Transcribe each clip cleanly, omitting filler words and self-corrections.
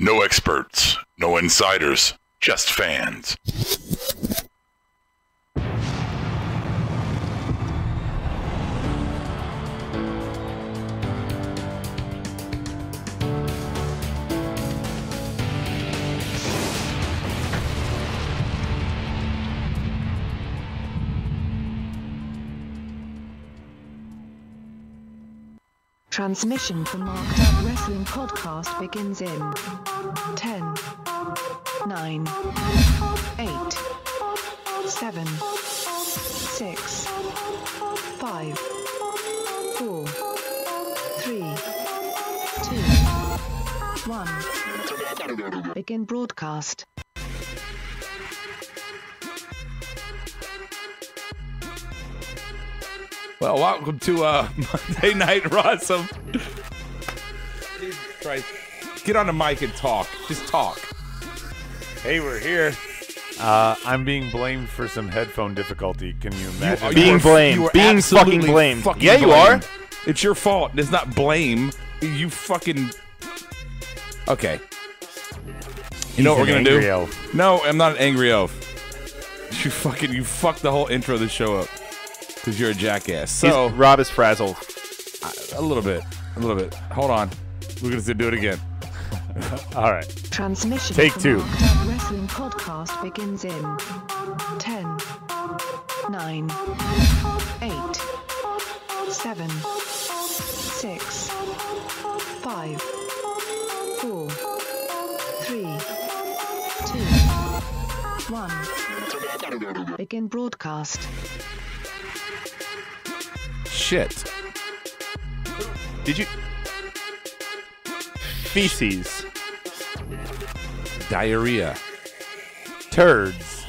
No experts, no insiders, just fans. Transmission from Marked Up Wrestling Podcast begins in 10, 9, 8, 7, 6, 5, 4, 3, 2, 1. Begin broadcast. Well, welcome to Monday Night Rawsome. Jesus Christ. Get on the mic and talk. Just talk. Hey, we're here. I'm being blamed for some headphone difficulty. Can you imagine? Being blamed. Being fucking blamed. Yeah, you are. It's your fault. It's not blame. You fucking... Okay. You know what we're going to do? Elf. No, I'm not an angry elf. You fucked the whole intro of the show up. Because you're a jackass. So Rob is frazzled. A little bit. Hold on. We're going to do it again. All right. Transmission Take from two. Marked Up Wrestling Podcast begins in 10, 9, 8, 7, 6, 5, 4, 3, 2, 1. Begin broadcast. Shit. Did you? Feces. Diarrhea. Turds.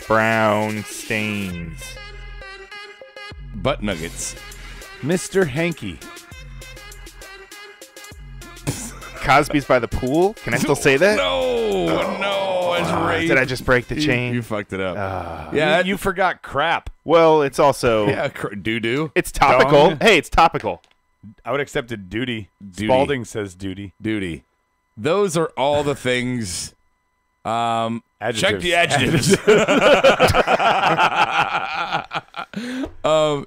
Brown stains. Butt nuggets. Mr. Hanky. Cosby's by the pool. Can I still say that? No, it's rape. Did I just break the chain? You fucked it up. Yeah, you forgot crap. Well, it's also doo-doo. it's topical. Dong. Hey, it's topical. I would accept it duty. Duty. Spalding says duty. Duty. Those are all the things. Check Adjectives. the adjectives.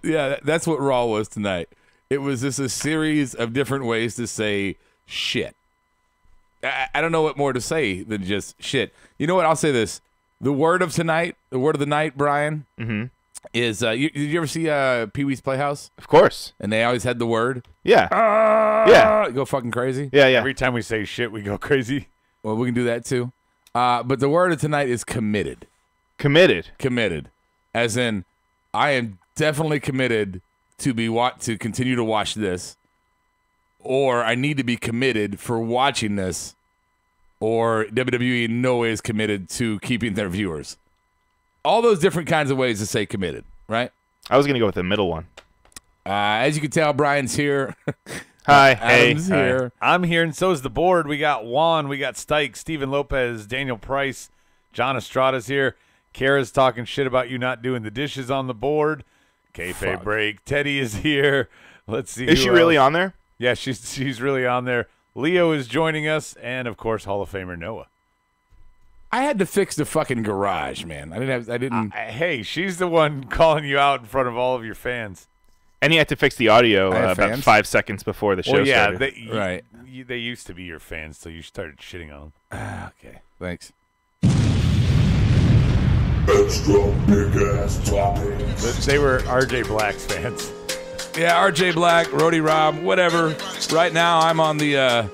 Yeah, that's what Raw was tonight. It was just a series of different ways to say shit. I don't know what more to say than just shit. You know what? I'll say this. The word of tonight, the word of the night, Brian, is, did you ever see Pee-wee's Playhouse? Of course. And they always had the word? Yeah. Yeah. Go fucking crazy? Yeah. Every time we say shit, we go crazy. Well, we can do that too. But the word of tonight is committed. Committed. Committed. As in, I am definitely committed to continue to watch this. Or I need to be committed for watching this. Or WWE in no way is committed to keeping their viewers. All those different kinds of ways to say committed, right? I was going to go with the middle one. As you can tell, Brian's here. Hi. Adam's Hey. here. I'm here, and so is the board. We got Juan, we got Stike, Steven Lopez, Daniel Price, John Estrada's here. Kara's talking shit about you not doing the dishes on the board. Kayfabe break. Teddy is here. Let's see. Is she really on there? Yeah, she's really on there. Leo is joining us, and of course, Hall of Famer Noah. I had to fix the fucking garage, man. I didn't. Hey, she's the one calling you out in front of all of your fans. And you had to fix the audio I have about fans? 5 seconds before the show Well, yeah, started. Right. They used to be your fans, so you started shitting on them. Okay, thanks. Extra big ass topics. They were RJ Black's fans. Yeah, RJ Black, Rody Rob, whatever. Right now, I'm on the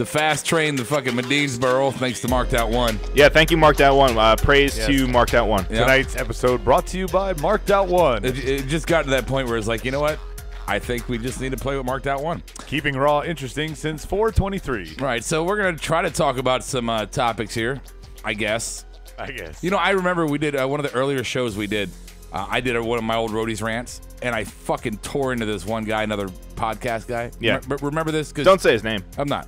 fast train, the fucking Medinesboro, thanks to Marked Out One. Yeah, thank you, Marked Out One. Praise Yes. to Marked Out One. Yeah. Tonight's episode brought to you by Marked Out One. It just got to that point where it's like, you know what? I think we just need to play with Marked Out One. Keeping Raw interesting since 423. Right, so we're going to try to talk about some topics here, I guess. You know, I remember we did one of the earlier shows we did. I did one of my old roadies rants, and I fucking tore into this one guy, another podcast guy. Yeah. Remember this? Don't say his name. I'm not.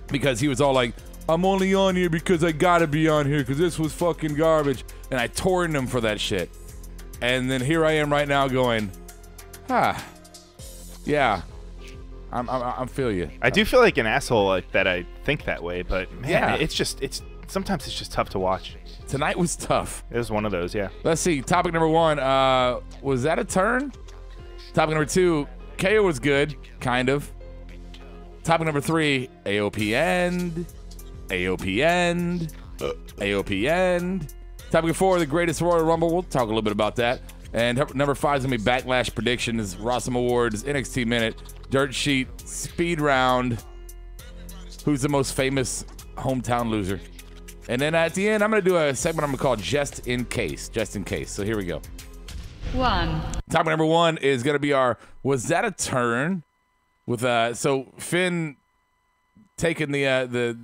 Because he was all like, I'm only on here because I gotta be on here because this was fucking garbage. And I tore into him for that shit. And then here I am right now going, yeah, I feel you. I do feel like an asshole that I think that way, but man, Yeah. sometimes it's just tough to watch. Tonight was tough. It was one of those, yeah. Let's see. Topic number 1. Was that a turn? Topic number 2. KO was good, kind of. Topic number 3. AOP end. AOP end. AOP end. Topic 4. The greatest Royal Rumble. We'll talk a little bit about that. And number 5 is going to be Backlash predictions, Rossum Awards, NXT Minute, Dirt Sheet, Speed Round. Who's the most famous hometown loser? And then at the end, I'm going to do a segment I'm going to call Just in Case. Just in Case. So here we go. 1. Topic number 1 is going to be our Was That a Turn? With so Finn taking the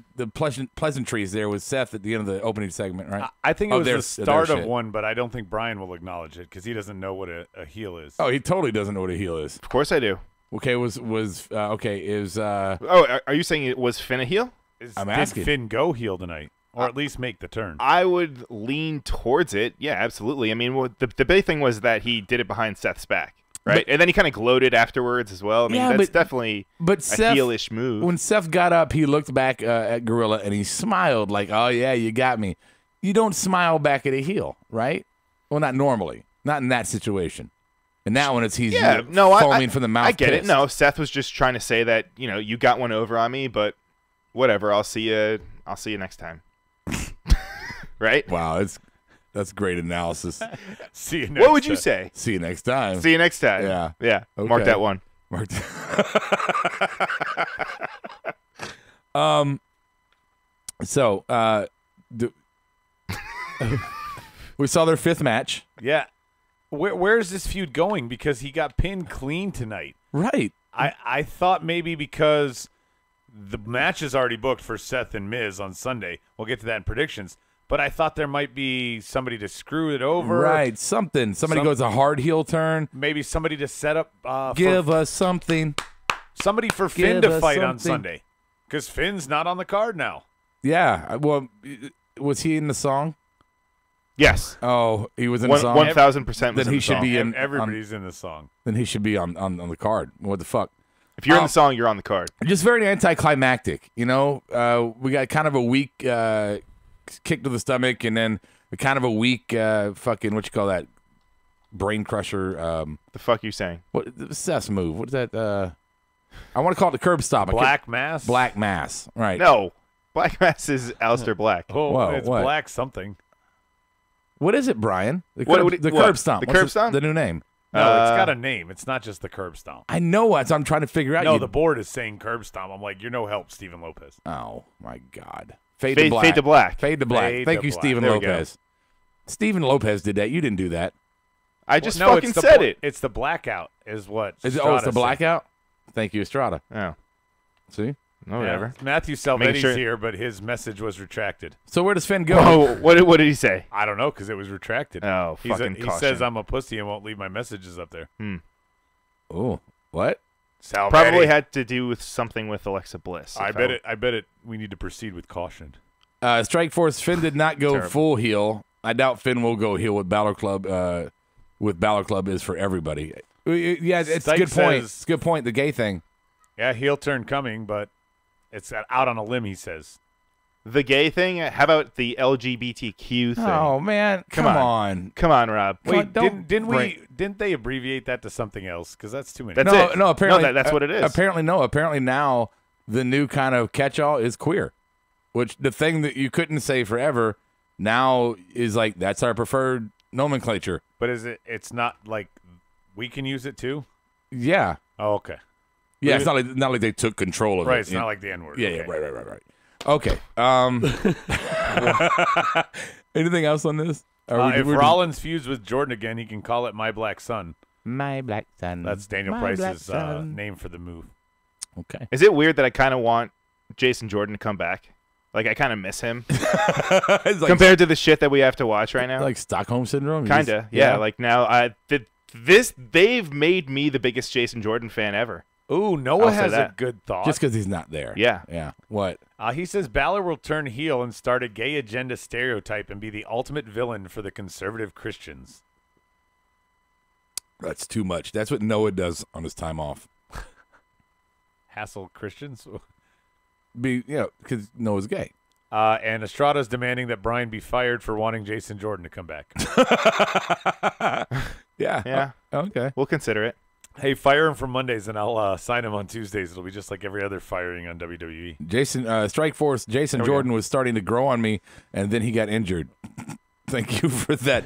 pleasantries there with Seth at the end of the opening segment, right? I think it was the their start of shit. one, but I don't think Brian will acknowledge it because he doesn't know what a heel is. Oh, he totally doesn't know what a heel is. Of course I do. Okay, is Oh, are you saying it was Finn a heel? I'm Did asking. Finn go heel tonight, or at least make the turn? I would lean towards it. Yeah, absolutely. I mean, the big thing was that he did it behind Seth's back, right? And then he kind of gloated afterwards as well. I mean, that's definitely a Seth, heelish move. When Seth got up, he looked back at Gorilla and he smiled like, "Oh yeah, you got me." You don't smile back at a heel, right? Well, not normally, not in that situation. And that one, he's foaming from the mouth. I get pissed. it. No, Seth was just trying to say that you got one over on me, but whatever. I'll see you next time. Right? Wow, that's great analysis. See you next What would you time. say? See you next time. See you next time. Yeah. Yeah. Okay. Mark that one. Marked. So, we saw their 5th match. Yeah. Where's this feud going? Because he got pinned clean tonight. Right. I thought maybe because the match is already booked for Seth and Miz on Sunday. We'll get to that in predictions. But I thought there might be somebody to screw it over. Right. Somebody goes a hard heel turn. Maybe somebody to set up. Give us something. Somebody for Give Finn to us fight on something. Sunday. Because Finn's not on the card now. Yeah. Well, was he in the song? Yes. Oh, he was in the song. 1,000% Then he should be in. Everybody's in the song. Then he should be on the card. What the fuck? If you're in the song, you're on the card. Just very anticlimactic. We got kind of a weak kick to the stomach, and then kind of a weak fucking what you call that brain crusher. The fuck you saying? What Seth's move? What is that? I want to call it the curb stop. Black Mass? Black Mass. Right. No. Black Mass is Aleister Black. Oh, Whoa, it's what? Black something. What is it, Brian? The What- curb, what- the what? curb stomp. The What's curb stomp? The new name. No, it's got a name. It's not just the curb stomp. I know what. So I'm trying to figure out. No, the board is saying curb stomp. I'm like, you're no help, Stephen Lopez. Oh my God. Fade Fade to black. Fade to black. Fade to black. Fade Thank to you, black. Stephen There we go. Lopez. Stephen Lopez did that. You didn't do that. I just No, fucking it's the said it. It's the blackout is what. Is it, Strata it's the said. blackout? Thank you, Estrada. Oh, See? no, whatever. Yeah. Matthew Salvetti's sure- here, but his message was retracted. So where does Finn go? Oh, what did he say? I don't know because it was retracted. Oh, fucking he caution. says I'm a pussy and won't leave my messages up there. Oh, what? Salvetti. Probably had to do with something with Alexa Bliss. I bet it. We need to proceed with caution. Strike Force, Finn did not go Terrible. full heel. I doubt Finn will go heel with Balor Club. With Balor Club is for everybody. Yeah, it's a Stike good point. says- It's a good point. The gay thing. Yeah, heel turn coming, but it's out on a limb. He says. The gay thing? How about the LGBTQ thing? Oh man, come on. Come on, Rob. Come on, Wait, don't didn't they abbreviate that to something else? Because that's too many. That's No, it. no. Apparently, No, that's what it is. Apparently, no. Apparently now the new kind of catch-all is queer, which the thing that you couldn't say forever now is like that's our preferred nomenclature. But is it? It's not like we can use it too. Yeah, Oh, okay. yeah. It's not like they took control of it. Right. It's you not know? like the N word. Yeah, okay. yeah, right. Okay. Anything else on this? If Rollins feuds with Jordan again, he can call it My Black Son. My Black Son. That's Daniel My Black Price's Son. name for the move. Okay. Is it weird that I kind of want Jason Jordan to come back? Like, I kind of miss him It's like, compared to the shit that we have to watch right now. like Stockholm syndrome. You Kind just- of. Yeah. Like, now, they've made me the biggest Jason Jordan fan ever. Ooh, Noah I'll say has a that. good thought. just because he's not there. Yeah. Yeah. What? He says Balor will turn heel and start a gay agenda stereotype and be the ultimate villain for the conservative Christians. That's too much. That's what Noah does on his time off. Hassle Christians. Because Noah's gay. And Estrada's demanding that Brian be fired for wanting Jason Jordan to come back. Yeah. Yeah. Okay. We'll consider it. Hey, fire him for Mondays, and I'll sign him on Tuesdays. It'll be just like every other firing on WWE. Jason, Strike Force, Jason Jordan was starting to grow on me, and then he got injured. Thank you for that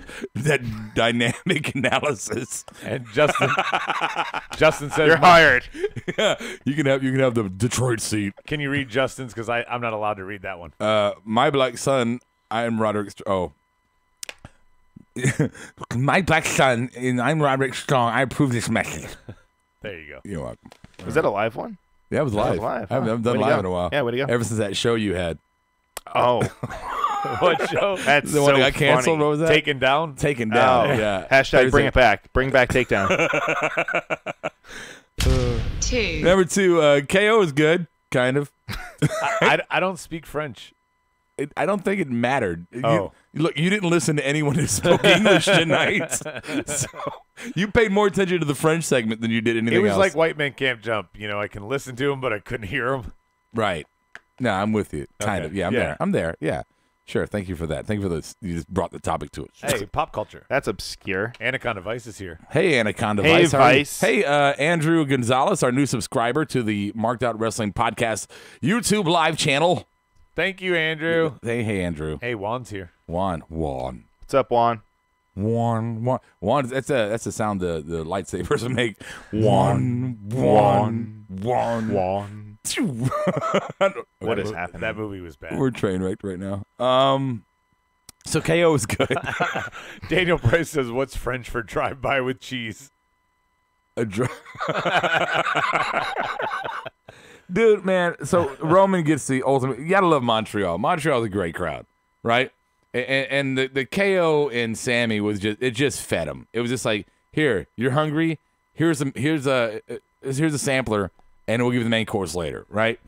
dynamic analysis. And Justin says, You're hired. Yeah, you can have the Detroit seat. Can you read Justin's? Because I'm not allowed to read that one. My black son, I am Roderick. My black son, and I'm Roderick Strong. I approve this message. There you go. You're welcome. Was that a live one? Yeah, it was live. live, I haven't huh? done Way to live go. in a while. Yeah, way to go. Ever since that show you had. Oh, What show? that's The one so that got canceled, funny. what was that? Taken down? Taken down, Oh. yeah. Hashtag bring Thursday. it back. Bring back takedown. 2, Number 2, KO is good, kind of. I don't speak French. I don't think it mattered. Oh. Look, you didn't listen to anyone who spoke English tonight. So you paid more attention to the French segment than you did anything It was else. like White Men Can't Jump. I can listen to him, but I couldn't hear him. Right. No, I'm with you. Kind Okay. of. Yeah, Yeah. I'm there. Yeah. Sure. Thank you for that. Thank you for this. You just brought the topic to us. Hey, pop culture. That's obscure. Anaconda Vice is here. Hey, Anaconda Hey, Vice. How are you? Vice. Hey, Andrew Gonzalez, our new subscriber to the Marked Out Wrestling Podcast YouTube live channel. Thank you, Andrew. Hey, Andrew. Hey, Juan's here. Juan. What's up, Juan? That's a sound the lightsabers make. Juan. What is happening? That movie was bad. We're train wrecked right now. So KO is good. Daniel Price says, "What's French for drive-by with cheese?" Dude, man. So Roman gets the ultimate. You gotta love Montreal. Montreal's a great crowd, right? And the KO and Sammy was just fed him. It was just like, here, you're hungry. Here's a sampler, and we'll give you the main course later, right?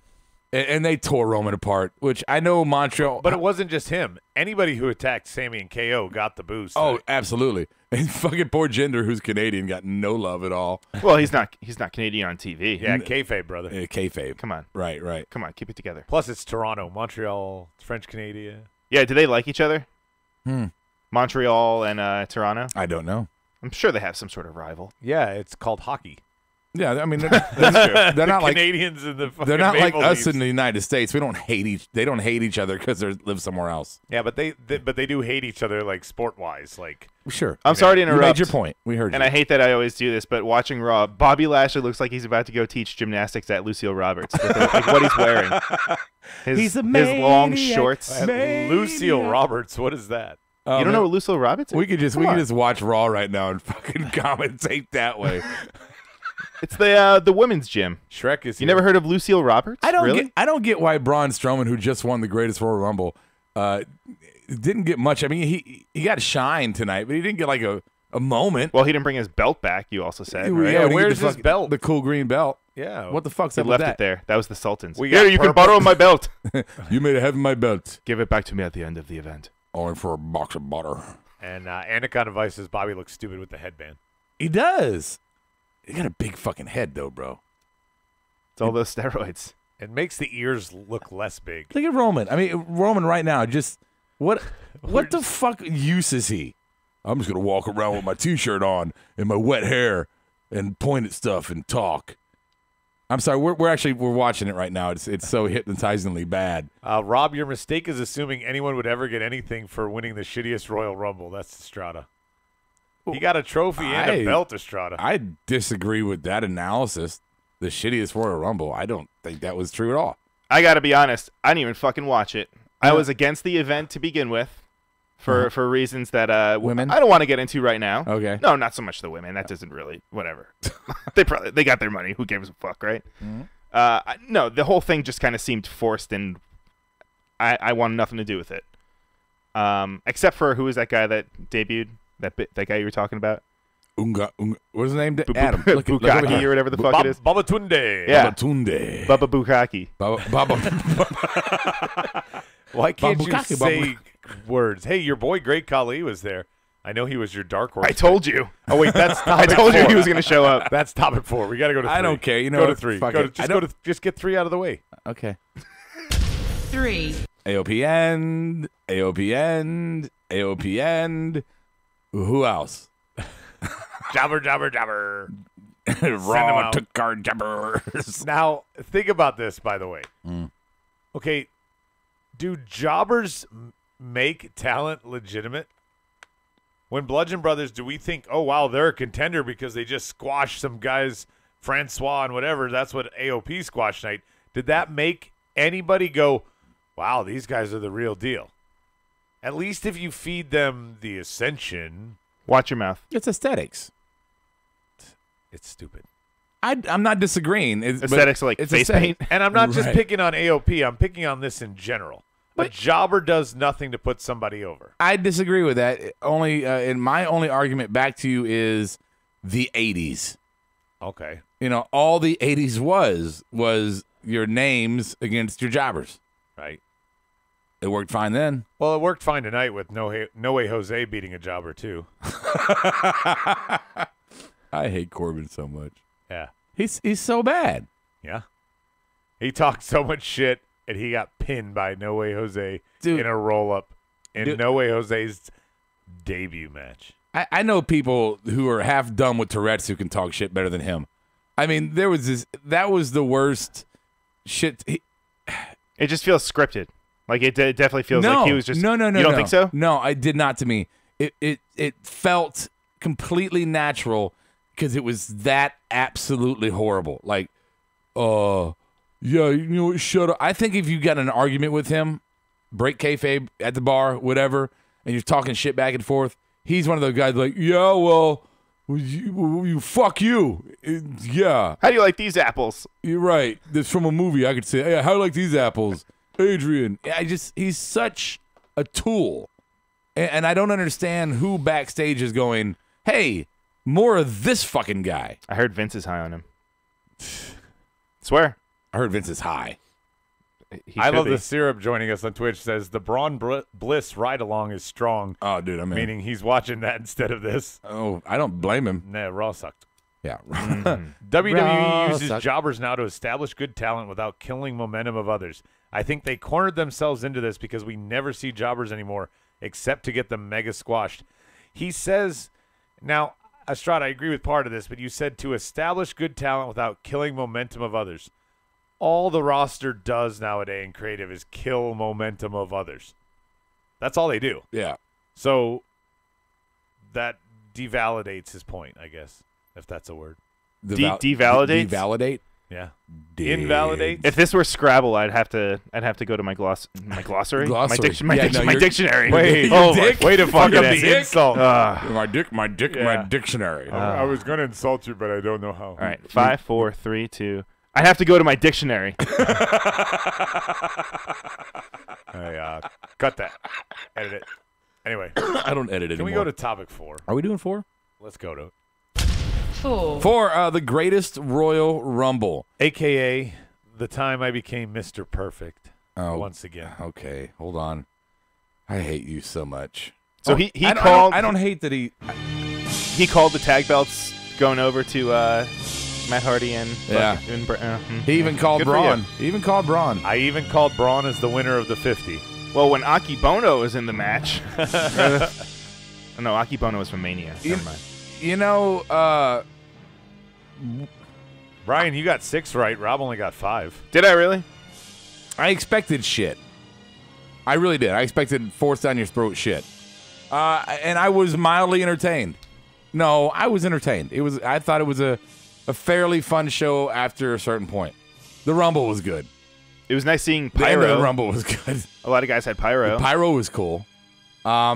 And they tore Roman apart, which I know Montreal. But it wasn't just him. Anybody who attacked Sammy and KO got the boost. Oh, absolutely. And fucking poor Jinder, who's Canadian, got no love at all. Well, he's not Canadian on TV. yeah, kayfabe, brother. Kayfabe. Come on. Right. Come on, keep it together. Plus, it's Toronto, Montreal, French Canada. Yeah, do they like each other? Hmm. Montreal and Toronto? I don't know. I'm sure they have some sort of rival. Yeah, it's called hockey. Yeah, I mean, they're not like Canadians in the fucking they're not like Maple us Leafs. in the United States. We don't hate They don't hate each other because they live somewhere else. Yeah, but they do hate each other, like sport-wise. Like, Sure. I'm sorry to You interrupt. made your point. We heard And you. I hate that I always do this, but watching Raw, Bobby Lashley looks like he's about to go teach gymnastics at Lucille Roberts. Like what he's wearing. He's a his long maniac. shorts. Maniac. Lucille Roberts, what is that? You don't know what Lucille Roberts is? We could just Come on. watch Raw right now and fucking commentate that way. It's the women's gym. Shrek is You here. never heard of Lucille Roberts? Really? I don't get why Braun Strowman, who just won the greatest Royal Rumble, didn't get much. I mean, he got shine tonight, but he didn't get like a moment. Well, he didn't bring his belt back, you also said, Yeah, right? we didn't get where's the his belt? The cool green belt. Yeah. What the fuck's He up left with it there. That was the Sultan's. We Here, got you can purple. borrow my belt. You made a have my belt. Give it back to me at the end of the event. Only for a box of butter. And Anaconda Vice says Bobby looks stupid with the headband. He does. He got a big fucking head though, bro. It's all those steroids. It makes the ears look less big. Look at Roman. I mean, Roman right now, just what the fuck use is he? I'm just gonna walk around with my t-shirt on and my wet hair and point at stuff and talk. I'm sorry, we're watching it right now. It's so hypnotizingly bad. Rob, your mistake is assuming anyone would ever get anything for winning the shittiest Royal Rumble. That's Estrada. He got a trophy and a belt, Estrada. I disagree with that analysis. The shittiest Royal Rumble. I don't think that was true at all. I got to be honest. I didn't even fucking watch it. I was against the event to begin with for reasons that Women? I don't want to get into right now. Okay. No, not so much the women. That doesn't really, whatever. they got their money. Who gives a fuck, right? No, the whole thing just kind of seemed forced, and I wanted nothing to do with it. Except for who was that guy that debuted? That guy you were talking about? What's his name? Adam. Look over Bukaki here. or whatever the fuck it is. Baba Tunde. Yeah. Babatunde. Bubba Bukaki. Baba. Why can't you Babukaki, say words? Hey, your boy Great Khali was there. I know he was your dark horse. I told you. Oh wait, that's I topic told you 4. he was going to show up. That's topic 4. We got to go to 3. I don't care. You know go to what? 3. Fuck Go it. to, just get 3 out of the way. Okay. 3, AOP end. AOP end. AOP end. Who else? Jabber, jabber, jabber. Raw out. took our jabbers. Now, think about this, by the way. Mm. Okay, do jobbers make talent legitimate? When Bludgeon Brothers, do we think, oh, wow, they're a contender because they just squashed some guys, Francois and whatever, that's what AOP squash night. Did that make anybody go, wow, these guys are the real deal? At least if you feed them the Ascension, Watch your mouth. It's aesthetics. it's stupid. I'm not disagreeing. But Aesthetics like it's face aesthetic. paint. And I'm not just Right. picking on AOP. I'm picking on this in general. A jobber does nothing to put somebody over. I disagree with that. Only, and my only argument back to you is the '80s. Okay. You know, all the '80s was your names against your jobbers. Right. It worked fine then. Well, it worked fine tonight with No Way Jose beating a jobber, too. I hate Corbin so much. Yeah. He's so bad. Yeah. He talked so much shit, and he got pinned by No Way Jose Dude. in a roll-up in Dude. No Way Jose's debut match. I know people who are half dumb with Tourette's who can talk shit better than him. I mean, that was the worst shit. It just feels scripted. Like it definitely feels like he was just. No. You don't think so? No, I did not. To me, it felt completely natural because it was that absolutely horrible. Like, yeah, you know what? Shut up. I think if you got in an argument with him, break kayfabe at the bar, whatever, and you're talking shit back and forth, he's one of those guys like, yeah, well, you fuck you, yeah. How do you like these apples? You're right. This from a movie. I could say, hey, how do you like these apples? Adrian. He's such a tool. And I don't understand who backstage is going, hey, more of this fucking guy. I heard Vince is high on him. Swear. I heard Vince is high. He I should love be. the Syrup joining us on Twitch. Says the Braun Bliss ride-along is strong, Oh, dude, I mean. meaning he's watching that instead of this. Oh, I don't blame him. Nah, Raw sucked. Yeah. WWE Raw uses sucked. jobbers now to establish good talent without killing momentum of others. I think they cornered themselves into this because we never see jobbers anymore except to get them mega squashed. He says, now, Estrada, I agree with part of this, but you said to establish good talent without killing momentum of others. All the roster does nowadays in creative is kill momentum of others. That's all they do. Yeah. So that devalidates his point, I guess, if that's a word. Devalidates? Devalidate? Yeah. Dig. Invalidates? If this were Scrabble, I'd have to go to my glossary. Glossary. My Yeah, no, you're- dictionary. Wait, oh, dick? way to fuck Fucking up the dick? insult. My Yeah. dictionary. I was going to insult you, but I don't know how. All right, 5, 4, 3, 2. I have to go to my dictionary. Hey, cut that. Edit it. Anyway, I don't edit it can we go to topic 4? Are we doing 4? Let's go to 4, For the greatest Royal Rumble. AKA the time I became Mr. Perfect Oh, once again. okay. Hold on. I hate you so much. So Oh, he I don't- called. I don't hate that he. He called the tag belts going over to Matt Hardy and Yeah. He even called Good for Braun. you. He even called Braun. I even called Braun as the winner of the 50. Well, when Aki Bono was in the match. No, Aki Bono was from Mania. Never mind. You know, Brian, you got 6 right. Rob only got 5. Did I really? I expected shit. I really did. I expected forced down your throat shit. And I was mildly entertained. No, I was entertained. I thought it was a fairly fun show after a certain point. The Rumble was good. It was nice seeing The end of the Pyro. Rumble was good. A lot of guys had Pyro. Pyro was cool.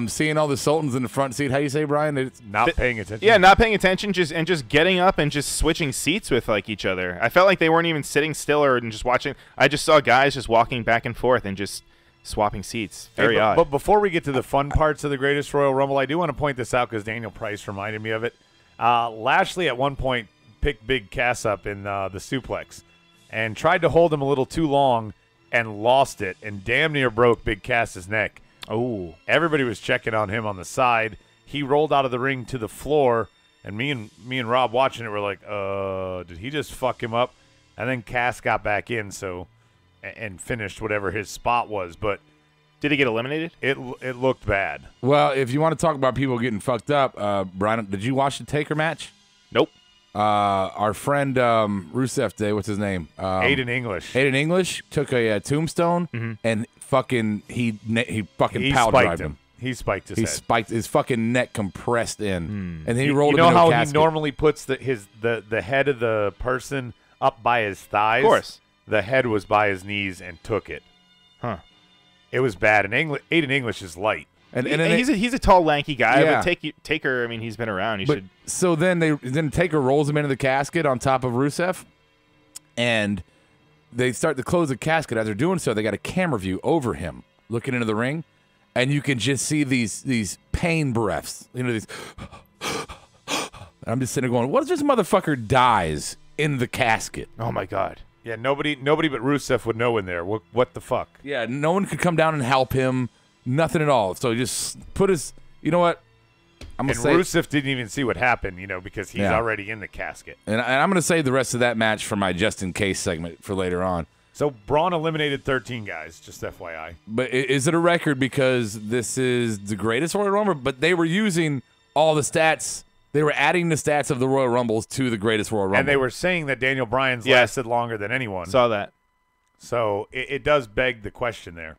Seeing all the Sultans in the front seat. How you say, Brian? It's Not paying attention. Yeah, not paying attention, just getting up and just switching seats with like each other. I felt like they weren't even sitting still or just watching. I just saw guys just walking back and forth and just swapping seats. Very Hey, odd. But before we get to the fun parts of the Greatest Royal Rumble, I do want to point this out because Daniel Price reminded me of it. Lashley at one point picked Big Cass up in the suplex and tried to hold him a little too long and lost it and damn near broke Big Cass's neck. Oh, Everybody was checking on him on the side. he rolled out of the ring to the floor, and me and Rob watching it were like, did he just fuck him up? And then Cass got back in and finished whatever his spot was, but Did he get eliminated? it looked bad. Well, if you want to talk about people getting fucked up, Brian, did you watch the Taker match? Nope. Our friend Rusev Day, what's his name? Aiden English. Aiden English took a tombstone and fucking he fucking He power spiked drived him. He spiked his He head. spiked his fucking neck compressed in, and then he rolled You him know into how a he casket. normally puts the head of the person up by his thighs? Of course. The head was by his knees and took it. Huh. It was bad. And Aiden English is light. and He's a tall, lanky guy. Yeah. But Taker, I mean, he's been around. He But should. so then Taker rolls him into the casket on top of Rusev, and they start to close the casket. As they're doing so, they got a camera view over him looking into the ring, and you can just see these pain breaths. You know, these. I'm just sitting there going, "What if this motherfucker dies in the casket?" Oh my God. Yeah, nobody but Rusev would know in there. What the fuck? Yeah, no one could come down and help him. Nothing at all. So he just put his. You know what? I'm And gonna say. Rusev didn't even see what happened, because he's Yeah. already in the casket. And I'm going to save the rest of that match for my just in case segment for later on. So Braun eliminated 13 guys, just FYI. But is it a record because this is the greatest Royal Rumble? But they were using all the stats. They were adding the stats of the Royal Rumbles to the greatest Royal Rumble. And they were saying that Daniel Bryan's Yeah. lasted longer than anyone. Saw that. So it does beg the question there.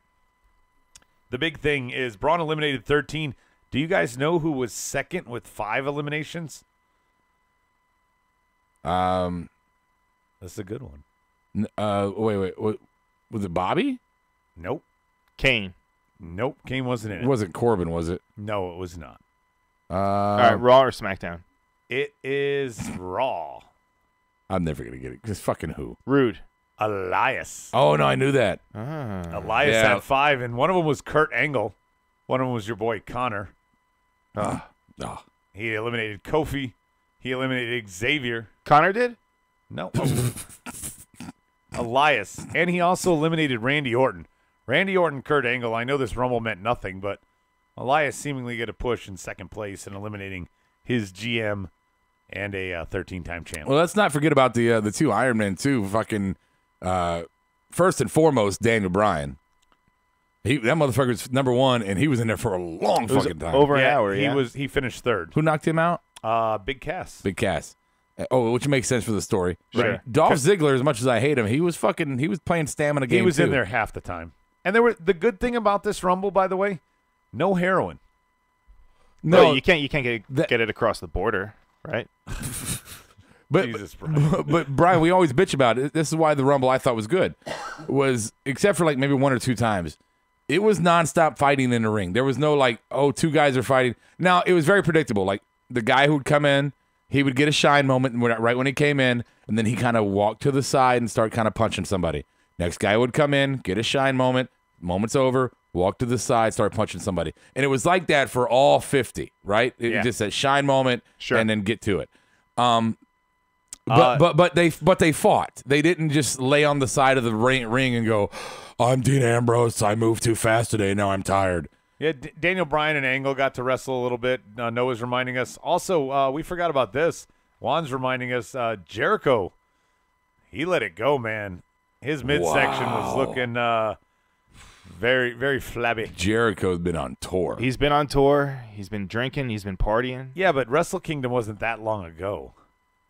The big thing is Braun eliminated 13. Do you guys know who was second with 5 eliminations? That's a good one. Wait. Was it Bobby? Nope. Kane. Nope. Kane wasn't in It it. wasn't Corbin, was it? No, it was not. All right, Raw or SmackDown? It is Raw. I'm never going to get it. Because fucking who? Rude. Elias. Oh, no, I knew that. Elias Yeah. had 5, and one of them was Kurt Angle. One of them was your boy Connor. Oh. He eliminated Kofi. He eliminated Xavier. Connor did? No. Elias. And he also eliminated Randy Orton. Randy Orton, Kurt Angle. I know this Rumble meant nothing, but Elias seemingly get a push in second place and eliminating his GM and a 13-time champ. Well, let's not forget about the two Iron Men, too. Fucking, first and foremost, Daniel Bryan. That motherfucker's number one, and he was in there for a long It was fucking time. over an hour, he yeah. he finished third. Who knocked him out? Big Cass. Big Cass. Oh, which makes sense for the story. Sure. But Dolph Ziggler, as much as I hate him, he was playing stamina game. He was in too. there half the time. And the good thing about this Rumble, by the way, no heroin. No, Well, you can't get it across the border, right? but Jesus, Brian. but Brian, we always bitch about it. This is why the Rumble I thought was good, was except for like maybe one or two times, it was nonstop fighting in the ring. There was no like, oh, two guys are fighting. Now it was very predictable. Like the guy who would come in, he would get a shine moment right when he came in, and then he kind of walked to the side and start kind of punching somebody. Next guy would come in, get a shine moment. Moment's over. Walk to the side, start punching somebody. And it was like that for all 50, right? It Yeah. just a shine moment, Sure. and then get to it. But they fought. They didn't just lay on the side of the ring and go, "I'm Dean Ambrose. I moved too fast today. Now I'm tired." Yeah, Daniel Bryan and Angle got to wrestle a little bit. Noah's reminding us. Also, we forgot about this. Juan's reminding us, Jericho, he let it go, man. His midsection was looking very, very flabby. Jericho's been on tour. He's been on tour. He's been drinking. He's been partying. Yeah, but Wrestle Kingdom wasn't that long ago.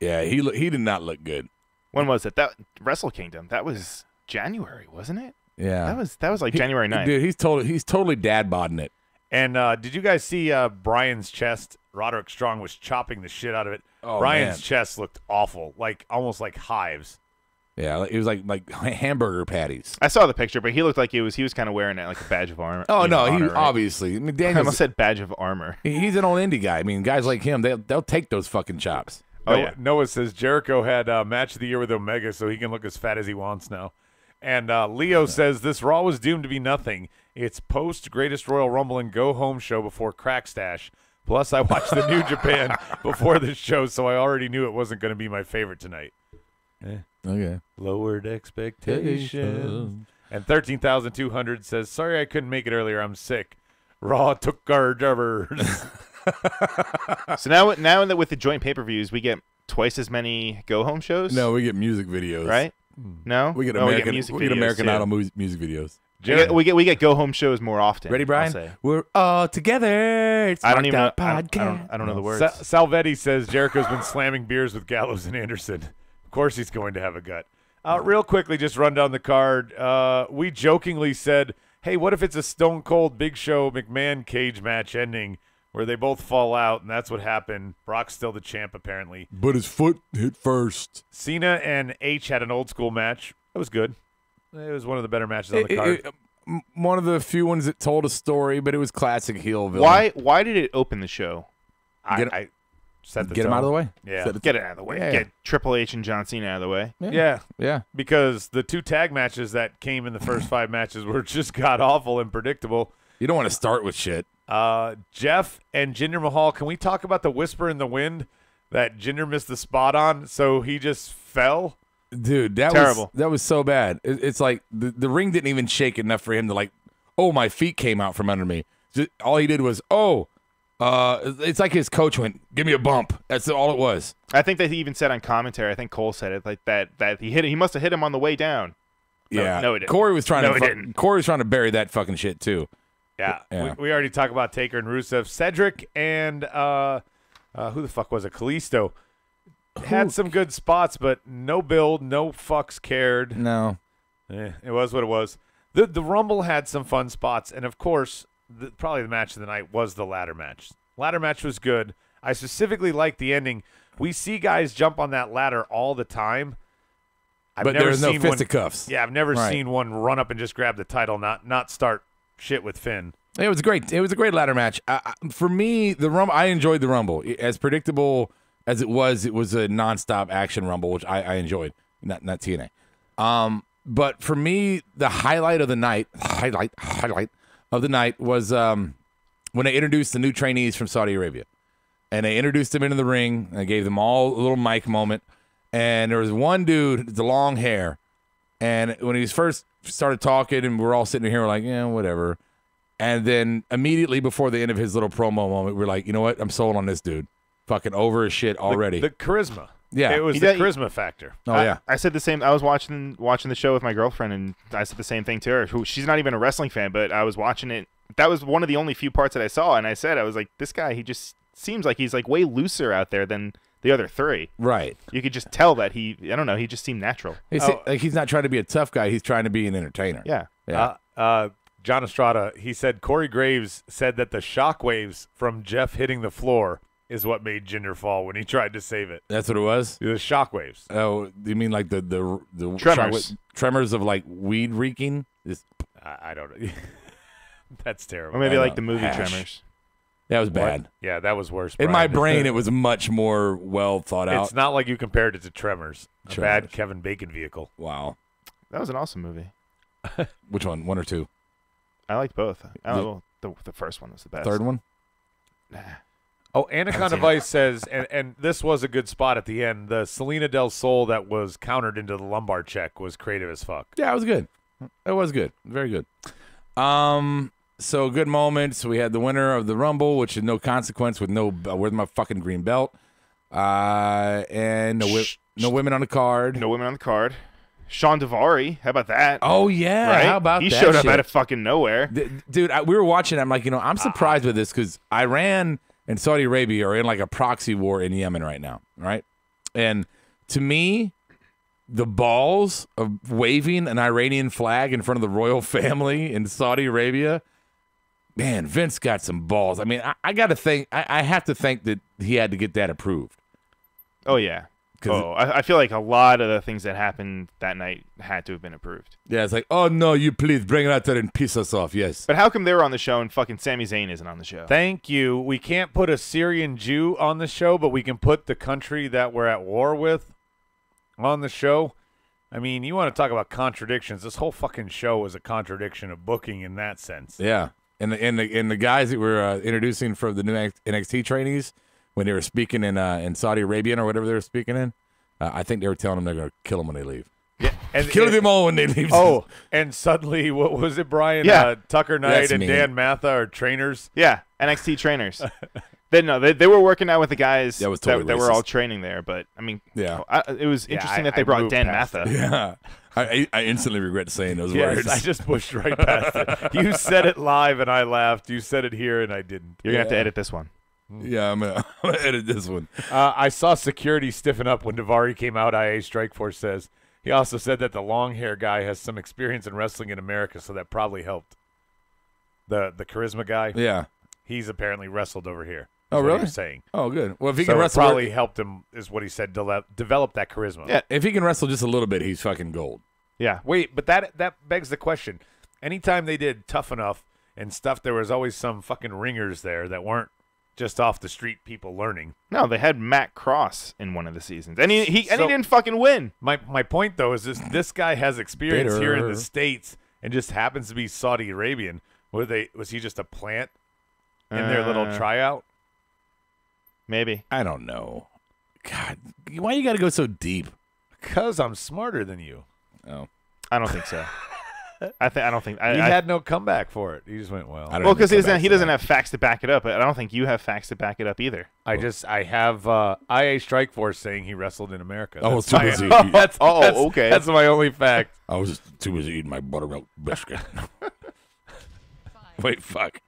Yeah, he did not look good. When was it? That Wrestle Kingdom. That was January, wasn't it? Yeah, That was like January 9th. Dude, he's totally dad bodding it. And did you guys see Bryan's chest? Roderick Strong was chopping the shit out of it. Oh, Bryan's man. chest looked awful, like almost like hives. Yeah, it was like hamburger patties. I saw the picture, but he looked like he was kind of wearing it like a badge of armor. Oh no, honor, he right? obviously. I mean, I Daniel's almost said badge of armor. he's an old indie guy. I mean, guys like him, they'll take those fucking chops. Oh, yeah. Noah says Jericho had match of the year with Omega, so he can look as fat as he wants now. And Leo says this Raw was doomed to be nothing. It's post Greatest Royal Rumble and Go Home show before Crackstash. Plus, I watched the New Japan before this show, so I already knew it wasn't going to be my favorite tonight. Okay. Lowered expectations. And 13,200 says, sorry I couldn't make it earlier. I'm sick. Raw took our jobbers. So now that with the joint pay-per-views, we get twice as many go-home shows? No, we get music videos. Right? No? We get Oh, American, music we get videos, American too. Idol music videos. We get go-home shows more often. Ready, I'll Brian? say. We're all together. It's I don't even know. Marked Out Podcast. I don't know the words. Salvetti says Jericho's been slamming beers with Gallows and Anderson. Of course he's going to have a gut. Real quickly, just run down the card. We jokingly said, hey, what if it's a Stone Cold Big Show McMahon cage match ending where they both fall out, and that's what happened. Brock's still the champ, apparently. But his foot hit first. Cena and H had an old school match. That was good. It was one of the better matches on the card. One of the few ones that told a story, but it was classic heel villain. Why did it open the show? I set the Get him tone. out of the way. Yeah. Get it out of the way. Yeah. Get Triple H and John Cena out of the way. Yeah, because the 2 tag matches that came in the first 5 matches were just god-awful and predictable. You don't want to start with shit. Jeff and Jinder Mahal, can we talk about the whisper in the wind that Jinder missed the spot on, so he just fell? Dude, that Terrible. was so bad. It's like the ring didn't even shake enough for him to like, oh, my feet came out from under me. All he did was, it's like his coach went, give me a bump. That's all it was. I think that he even said on commentary, I think Cole said it, like that he must have hit him on the way down. No, he didn't. Corey was trying No, he didn't. Corey was trying to bury that fucking shit too. Yeah. We already talked about Taker and Rusev. Cedric and who the fuck was it? Kalisto had some good spots, but no build, no fucks cared. No. It was what it was. The Rumble had some fun spots, and of course, probably the match of the night was the ladder match. Ladder match was good. I specifically liked the ending. We see guys jump on that ladder all the time. But there's no fisticuffs. Yeah, I've never seen one run up and just grab the title, not start shit with Finn. It was great. It was a great ladder match. For me, the Rumble, I enjoyed the Rumble. As predictable as it was a nonstop action Rumble, which I enjoyed. Not TNA. But for me, the highlight of the night was when they introduced the new trainees from Saudi Arabia. And they introduced them into the ring and gave them all a little mic moment. And there was one dude with the long hair. And when he first started talking and we're all sitting here, we're like, yeah, whatever. And then immediately before the end of his little promo moment, we're like, you know what? I'm sold on this dude. Fucking over his shit already. The charisma. Yeah. It was the charisma factor. Oh, yeah. I said the same. I was watching the show with my girlfriend, and I said the same thing to her. She's not even a wrestling fan, but I was watching it. That was one of the only few parts that I saw, and I was like, this guy, he just seems like he's like way looser out there than the other 3. Right. You could just tell that he just seemed natural. He's not trying to be a tough guy. He's trying to be an entertainer. Yeah. Yeah. John Estrada, he said Corey Graves said that the shockwaves from Jeff hitting the floor is what made Jinder fall when he tried to save it. That's what it was? The shockwaves. Oh, you mean like the Tremors. Tremors of like weed reeking? I don't know. That's terrible. Or maybe I like know. the movie Ash. Tremors. That was What? bad. Yeah, that was worse. In my Brian. brain, it was much more well thought out. It's not like you compared it to Tremors. A Tremors. bad Kevin Bacon vehicle. Wow. That was an awesome movie. Which one? 1 or 2? I liked both. The first one was the best. Third one? Oh, Anaconda Vice says, and this was a good spot at the end, the Selena Del Sol that was countered into the lumbar check was creative as fuck. Yeah, it was good. It was good. Very good. So good moments. We had the winner of the Rumble, which is no consequence with no where's my fucking green belt? And no women on the card. No women on the card. Sean Daivari, how about that? Oh yeah, right? how about he that? showed up shit? out of fucking nowhere. Dude, we were watching. I'm like, I'm surprised with this because Iran and Saudi Arabia are in like a proxy war in Yemen right now, right? And to me, the balls of waving an Iranian flag in front of the royal family in Saudi Arabia, man, Vince got some balls. I mean, I got to think. I have to think that he had to get that approved. Oh yeah. I feel like a lot of the things that happened that night had to have been approved. Yeah, it's like, oh no, you please bring it out there and piss us off. Yes. But how come they were on the show and fucking Sami Zayn isn't on the show? Thank you. We can't put a Syrian Jew on the show, but we can put the country that we're at war with on the show. I mean, you want to talk about contradictions. This whole fucking show was a contradiction of booking in that sense. Yeah. And the guys that were introducing for the new NXT trainees when they were speaking in Saudi Arabia or whatever they were speaking in, I think they were telling them they're going to kill them when they leave. Yeah, and Kill them all when they leave. Oh, and suddenly, what was it, Brian? Yeah. Tucker Knight That's and me. Dan Matha are trainers. Yeah, NXT trainers. They were working out with the guys That was totally that were all racist. training there. But I mean, Yeah. it was interesting that they I brought moved Dan past Matha. Yeah. I instantly regret saying those Yes, words. I just pushed right past it. You said it live and I laughed. You said it here and I didn't. You're gonna have to edit this one. Yeah, I'm gonna edit this one. I saw security stiffen up when Davari came out, IA Strikeforce says. He also said that the long hair guy has some experience in wrestling in America, so that probably helped. The charisma guy, Yeah. he's apparently wrestled over here. Oh, is what really? he was saying. Oh, good. Well, if he So can it wrestle, probably helped him, is what he said, develop that charisma. Yeah. if he can wrestle just a little bit, he's fucking gold. Yeah. Wait, but that begs the question. Anytime they did Tough Enough and stuff, there was always some fucking ringers there that weren't just off the street people learning. No, they had Matt Cross in one of the seasons, and he So- didn't fucking win. My point though is this guy has experience here in the Bitter. States and just happens to be Saudi Arabian. Was he just a plant in their little tryout? Maybe. I don't know. God, why you got to go so deep? Because I'm smarter than you. Oh, I don't think so. I don't think. He had no comeback for it. He just went, well. I don't Well, even because come back he to doesn't that. have facts to back it up. But I don't think you have facts to back it up either. I have IA Strikeforce saying he wrestled in America. I was That's too my- busy. that's, Oh, that's- okay. That's my only fact. I was just too busy eating my buttermilk biscuit. Wait, fuck.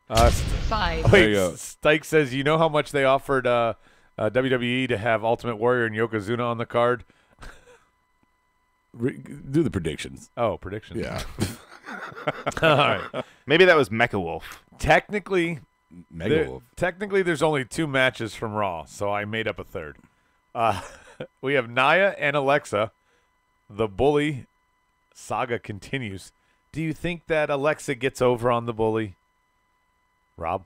Five. There Wait, you go. Stike says, you know how much they offered WWE to have Ultimate Warrior and Yokozuna on the card? Do the predictions. Oh, predictions. Yeah. All right. Maybe that was Mecha Wolf. Technically, Mega Wolf. there's only 2 matches from Raw, so I made up a third. We have Nia and Alexa. The Bully saga continues. Do you think that Alexa gets over on the Bully? Rob?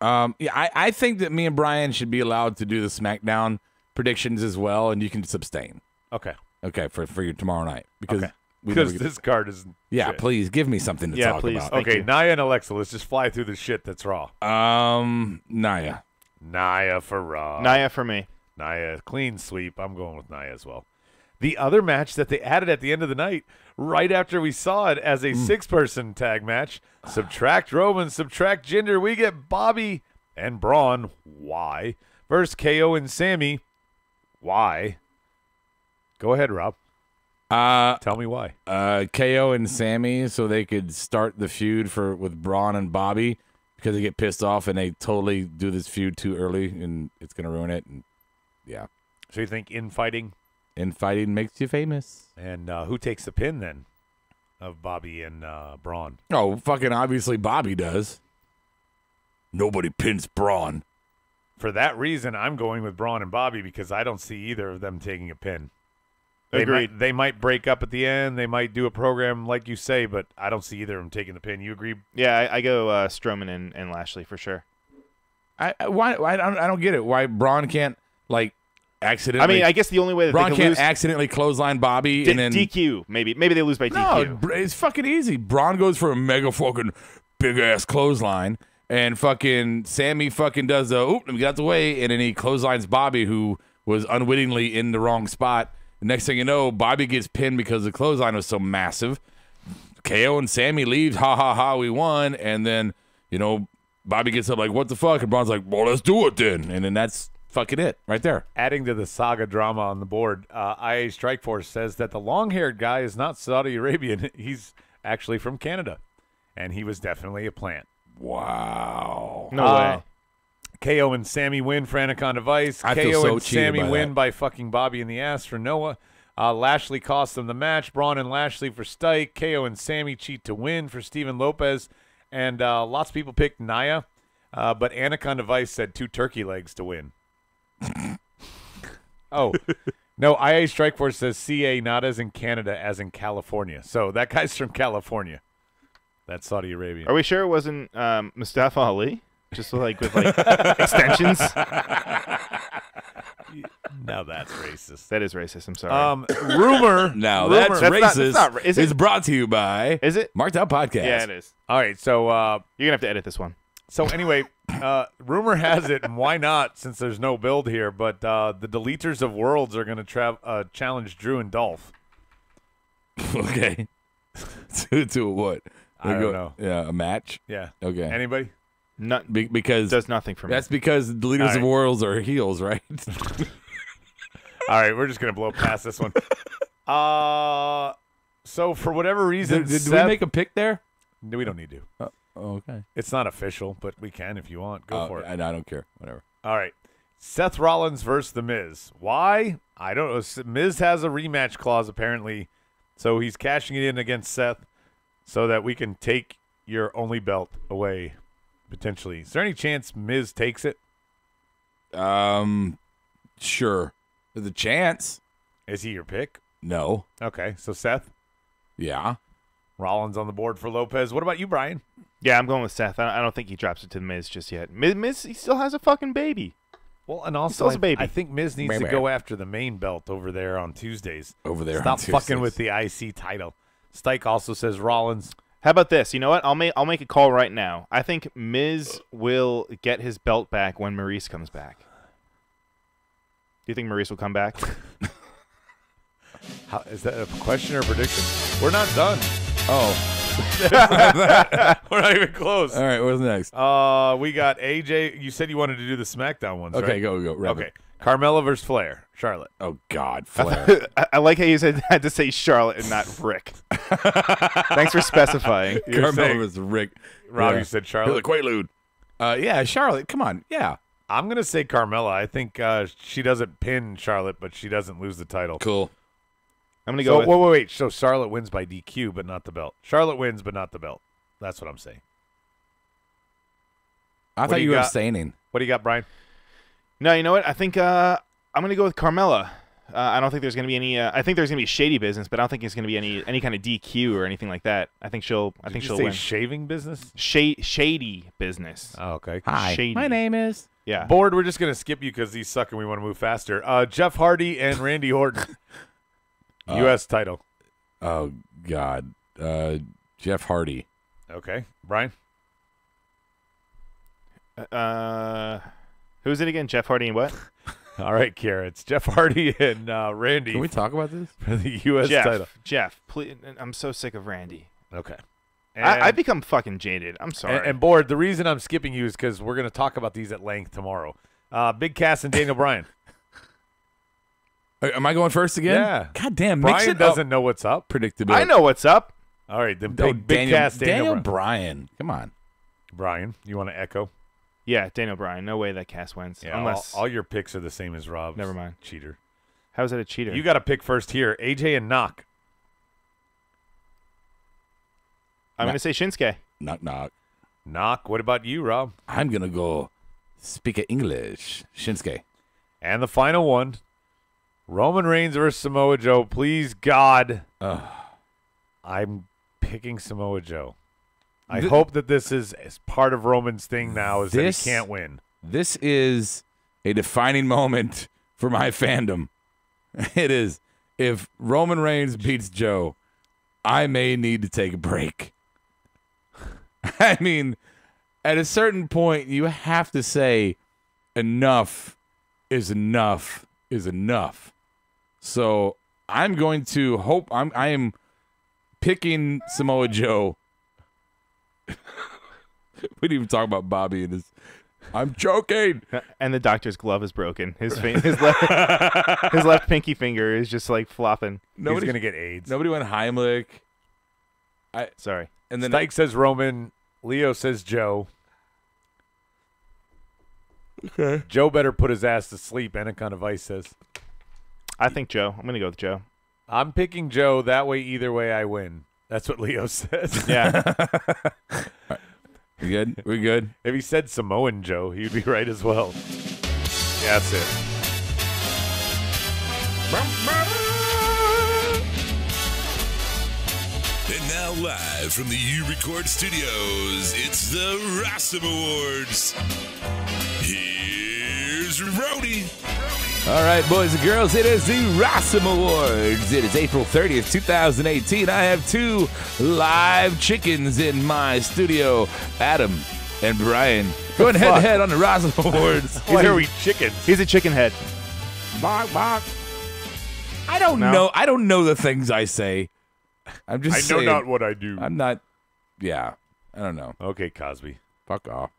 Yeah, I think that me and Brian should be allowed to do the SmackDown predictions as well, and you can just abstain. Okay. Okay, for your tomorrow night because Okay. we never Because get- this card is yeah, shit. please give me something to Yeah, talk please. about. Thank Okay, you. Nia and Alexa, let's just fly through the shit that's Raw. Naya. Nia for Raw. Naya for me. Nia, clean sweep. I'm going with Nia as well. The other match that they added at the end of the night, right after we saw it as a 6-person tag match, subtract Roman, subtract Jinder, we get Bobby and Braun, why, versus KO and Sammy, why? Go ahead, Rob. Tell me why. KO and Sammy, so they could start the feud with Braun and Bobby because they get pissed off and they totally do this feud too early and it's gonna ruin it. And yeah, So you think infighting? infighting makes you famous. And who takes the pin then of Bobby and Braun? Oh, fucking obviously Bobby does. Nobody pins Braun. For that reason, I'm going with Braun and Bobby because I don't see either of them taking a pin. Agreed. They might break up at the end. They might do a program like you say, but I don't see either of them taking the pin. You agree? Yeah, I go Strowman and Lashley for sure. Why I don't get it. Why Braun can't like accidentally? I mean, I guess the only way that Braun they can't could lose accidentally clothesline Bobby and then DQ. Maybe they lose by no, DQ. it's fucking easy. Braun goes for a mega fucking big ass clothesline, and fucking Sammy fucking does a let me get out the way, and then he clotheslines Bobby, who was unwittingly in the wrong spot. The next thing you know, Bobby gets pinned because the clothesline was so massive. KO and Sammy leave, ha ha ha, we won, and then Bobby gets up like, what the fuck? And Braun's like, well, let's do it then, and then that's fucking it right there. Adding to the saga drama on the board, IA Strikeforce says that the long-haired guy is not Saudi Arabian. He's actually from Canada, and he was definitely a plant. Wow. No way. KO and Sammy win for Anaconda Vice. I KO feel so and cheated Sammy by win that. by fucking Bobby in the ass for Noah. Lashley cost them the match. Braun and Lashley for Stike. KO and Sammy cheat to win for Steven Lopez. And lots of people picked Nia, but Anaconda Vice said 2 turkey legs to win. Oh, no, IA Strikeforce says CA, not as in Canada, as in California. So that guy's from California. That's Saudi Arabia. Are we sure it wasn't Mustafa Ali? Just with extensions? Now that's racist. That is racist. I'm sorry. Rumor. Now rumor. that's That's racist. not is it? It's brought to you by Is it? Marked Out Podcast. Yeah, it is. All right, so You're gonna have to edit this one. So anyway, rumor has it, and why not, since there's no build here, but the Deleters of Worlds are going to challenge Drew and Dolph. Okay. to what? I don't know. Yeah, a match. Yeah. Okay. Anybody? because does nothing for me. That's because the leaders of worlds are heels, right? All right, we're just gonna blow past this one. So for whatever reason, did Seth, we make a pick there? We don't need to. Okay. It's not official, but we can if you want. Go for it. I don't care. Whatever. All right. Seth Rollins versus The Miz. Why? I don't know. Miz has a rematch clause, apparently, so he's cashing it in against Seth so that we can take your only belt away, potentially. Is there any chance Miz takes it? Sure. There's a chance. Is he your pick? No. Okay, so Seth. Yeah. Rollins on the board for Lopez. What about you, Brian? Yeah, I'm going with Seth. I don't think he drops it to the Miz just yet. Miz, he still has a fucking baby. Well, and also, a baby. I think Miz needs to go after the main belt over there on Tuesdays. Stop fucking with the IC title. Stike also says Rollins. How about this? You know what? I'll make a call right now. I think Miz will get his belt back when Maurice comes back. Do you think Maurice will come back? Is that a question or a prediction? We're not done. Oh. We're not even close. All right, what's next? We got AJ. You said you wanted to do the SmackDown ones, Okay, right? go. Wrap Okay. it. Carmella versus Flair. Charlotte. Oh, God, Flair. I like how you had to say Charlotte and not Rick. Thanks for specifying. Carmella was Rick. Rob, Yeah. you said Charlotte. The Quaalude. Yeah, Charlotte. Come on. Yeah. I'm going to say Carmella. I think she doesn't pin Charlotte, but she doesn't lose the title. Cool. I'm going to go with... Wait. So Charlotte wins by DQ, but not the belt. Charlotte wins, but not the belt. That's what I'm saying. I thought you were abstaining. What do you got, Brian? No, you know what? I think I'm going to go with Carmella. I don't think there's going to be any. I think there's going to be shady business, but I don't think it's going to be any kind of DQ or anything like that. I think she'll. I think she'll win. Shaving business. Shady business. Oh, okay. Hi. Shady. My name is. Yeah. Board. We're just going to skip you because these suck and we want to move faster. Jeff Hardy and Randy Orton. U.S. title. Oh God. Jeff Hardy. Okay, Brian. Who's it again? Jeff Hardy and what? All right, Kara. It's Jeff Hardy and Randy. Can we talk about this? For the U.S. title. Jeff, please. I'm so sick of Randy. Okay. I become fucking jaded. I'm sorry. And Board, the reason I'm skipping you is because we're going to talk about these at length tomorrow. Big Cass and Daniel Bryan. Am I going first again? Yeah. God damn. Mix Brian it doesn't up. know what's up. Predictability. I know what's up. All right, then Big Cass, Daniel Bryan. Bryan. Come on. Brian, you want to echo? Yeah, Daniel Bryan. No way that Cass wins. Yeah, Unless all your picks are the same as Rob's. Never mind. Cheater. How is that a cheater? You got to pick first here. AJ and Knock. I'm going to say Shinsuke. Knock, knock. Knock. What about you, Rob? I'm going to go speak English. Shinsuke. And the final one. Roman Reigns versus Samoa Joe. Please, God. I'm picking Samoa Joe. I hope that this is part of Roman's thing now is that he can't win. This is a defining moment for my fandom. It is. If Roman Reigns beats Joe, I may need to take a break. I mean, at a certain point, you have to say enough is enough is enough. So I'm going to hope I am picking Samoa Joe. We didn't even talk about Bobby and his. I'm joking. And the doctor's glove is broken. His left pinky finger is just like flopping. He's gonna get AIDS. Nobody went Heimlich. Sorry. And then Stike says Roman. Leo says Joe. Okay. Joe better put his ass to sleep. Anaconda Vice says. I think Joe. I'm gonna go with Joe. I'm picking Joe. That way, either way, I win. That's what Leo says. Yeah. We good? We good? If he said Samoan Joe, he'd be right as well. Yeah, that's it. And now live from the U-Record Studios, it's the Rossum Awards. Here's Rowdy. All right, boys and girls, it is the Rossum Awards. It is April 30th, 2018. I have two live chickens in my studio, Adam and Brian, going head-to-head on the Rossum Awards. Why are we chickens? He's a chicken head. Bark, bark. I don't know. I don't know the things I say. I'm just I know saying. not what I do. I'm not. Yeah, I don't know. Okay, Cosby. Fuck off.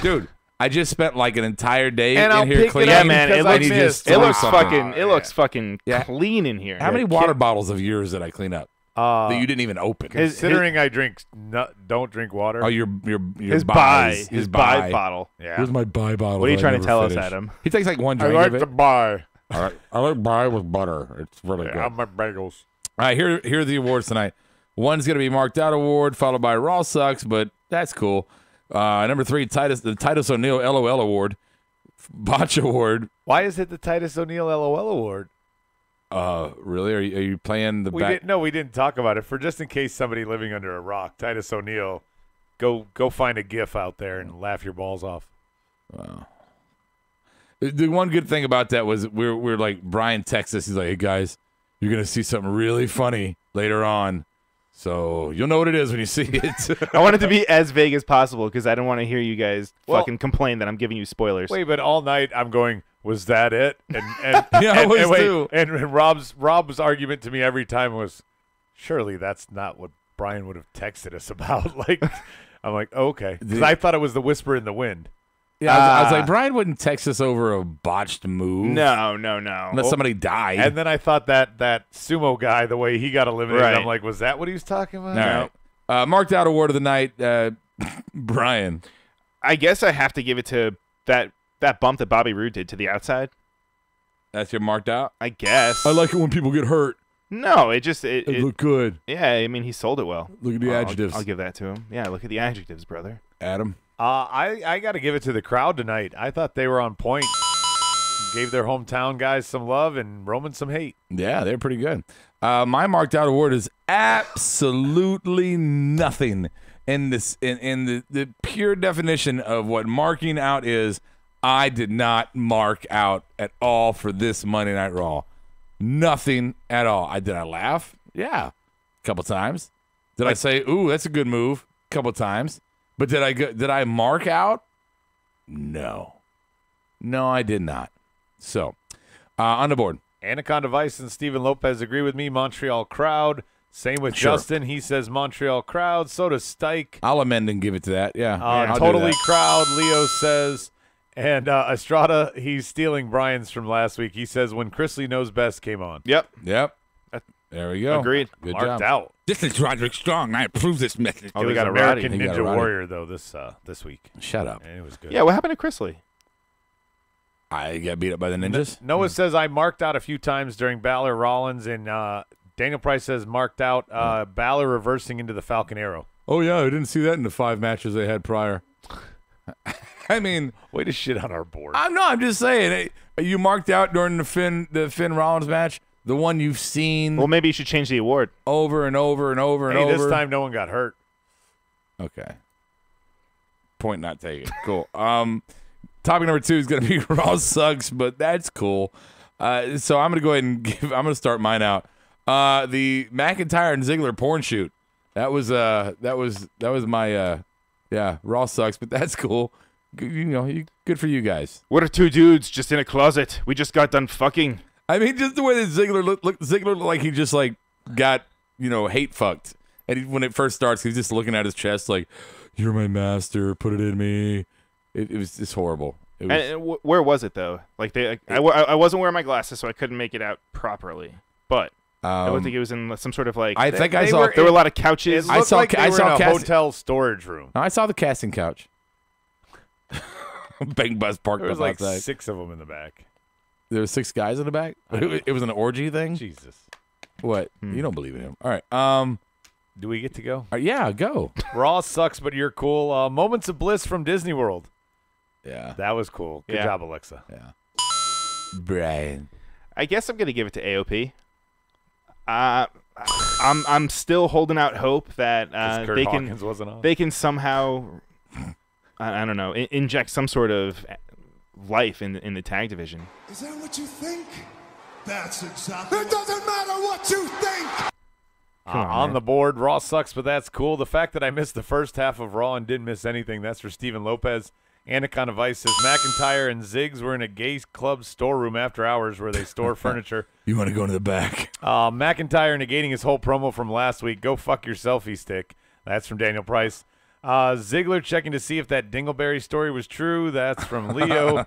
Dude, I just spent like an entire day And I'll in here pick cleaning. it up Yeah, man. It because I looks, missed. it looks something. fucking. It looks fucking Yeah. clean in here. How many water bottles of yours did I clean up that you didn't even open? Considering I don't drink water. Oh, your His buys. his buy bottle. yeah. Here's my buy bottle. What are you that I trying to never tell us, finished. Adam? He takes like one I drink like of it. to buy. I like buy with butter. It's really good. Yeah, All my bagels. right, here are the awards tonight. One's going to be Marked Out Award, followed by Raw Sucks, but that's cool. Number 3, the Titus O'Neil LOL Award. Botch Award. Why is it the Titus O'Neil LOL Award? Really? Are you playing the back? We didn't talk about it. For just in case somebody living under a rock, Titus O'Neil, go find a GIF out there and laugh your balls off. Wow. The one good thing about that was we're like, Brian texts us. He's like, hey, guys, you're going to see something really funny later on. So you'll know what it is when you see it. I want it to be as vague as possible because I don't want to hear you guys fucking complain that I'm giving you spoilers. Wait, but all night I'm going, was that it? And Yeah, I always do. And Rob's argument to me every time was, surely that's not what Brian would have texted us about. Like, I'm like, okay, because I thought it was the whisper in the wind. Yeah, I was like, Brian wouldn't text us over a botched move. No. Unless somebody died. And then I thought that sumo guy, the way he got eliminated, Right. I'm like, was that what he was talking about? All right. Marked Out Award of the night, Brian. I guess I have to give it to that bump that Bobby Roode did to the outside. That's your Marked Out? I guess. I like it when people get hurt. No, it just It looked good. yeah. I mean, he sold it well. Look at the adjectives. I'll give that to him. Yeah, look at the adjectives, brother. Adam. I got to give it to the crowd tonight. I thought they were on point. Gave their hometown guys some love and Roman some hate. Yeah, they're pretty good. My Marked Out Award is absolutely nothing. In the pure definition of what marking out is, I did not mark out at all for this Monday Night Raw. Nothing at all. Did I laugh? Yeah, a couple times. Did I say, "Ooh, that's a good move"? A couple times. But did I mark out? No, I did not. So, on the board, Anaconda Vice and Steven Lopez agree with me. Montreal crowd. Same with Sure. Justin. He says Montreal crowd. So does Stike. I'll amend and give it to that. Yeah, I'll do Totally that. crowd. Leo says. And Estrada, he's stealing Brian's from last week. He says when Chrisley Knows Best came on. Yep. There we go. Agreed. Good Marked job. out. This is Roderick Strong, and I approve this message. Oh, It they was got a American Roddy. He got a Ninja Roddy. Warrior though this week, Shut up. and it was good. Yeah. What happened to Chrisley? I got beat up by the ninjas. Noah says I marked out a few times during Balor Rollins, and Daniel Price says marked out Balor reversing into the Falcon Arrow. Oh yeah, I didn't see that in the 5 matches they had prior. I mean, Way to shit on our board. I'm just saying. You marked out during the Finn Rollins match, the one you've seen Well, maybe you should change the award. over and over and over and Hey, over. this time no one got hurt. Okay. Point not taken. Cool. Topic number 2 is going to be Raw Sucks, but that's cool. So I'm going to go ahead and I'm going to start mine out. The McIntyre and Ziggler porn shoot. That was my Raw Sucks, but that's cool. Good for you guys. What are two dudes just in a closet? We just got done fucking. I mean, just the way that Ziggler looked like he just like got hate fucked, and when it first starts, he's just looking at his chest like, "You're my master, put it in me." It was just horrible. It was, And where was it though? Like I wasn't wearing my glasses, so I couldn't make it out properly. But I don't think it was in some sort of like. I think I they saw. were there were a lot of couches. It looked like they were in a Cass- hotel storage room. I saw the casting couch. Bang bus parked There was up like outside. 6 of them in the back. There were 6 guys in the back. It was an orgy thing. Jesus. What? You don't believe in him? All right. Do we get to go? Yeah, go. Raw sucks, but you're cool. Moments of Bliss from Disney World. Yeah. That was cool. Good Yeah. job, Alexa. Yeah. Brian. I guess I'm gonna give it to AOP. I'm still holding out hope that Kurt they Hawkins wasn't on. can somehow I don't know inject some sort of life in the tag division. Is that what you think? That's exactly. It doesn't matter what you think. On the board, Raw sucks, but that's cool. The fact that I missed the first half of Raw and didn't miss anything, that's for Steven Lopez. Anaconda Vice says McIntyre and Ziggs were in a gay club storeroom after hours where they store furniture. You want to go into the back? McIntyre negating his whole promo from last week. Go fuck your selfie stick. That's from Daniel Price. Ziggler checking to see if that Dingleberry story was true. That's from Leo.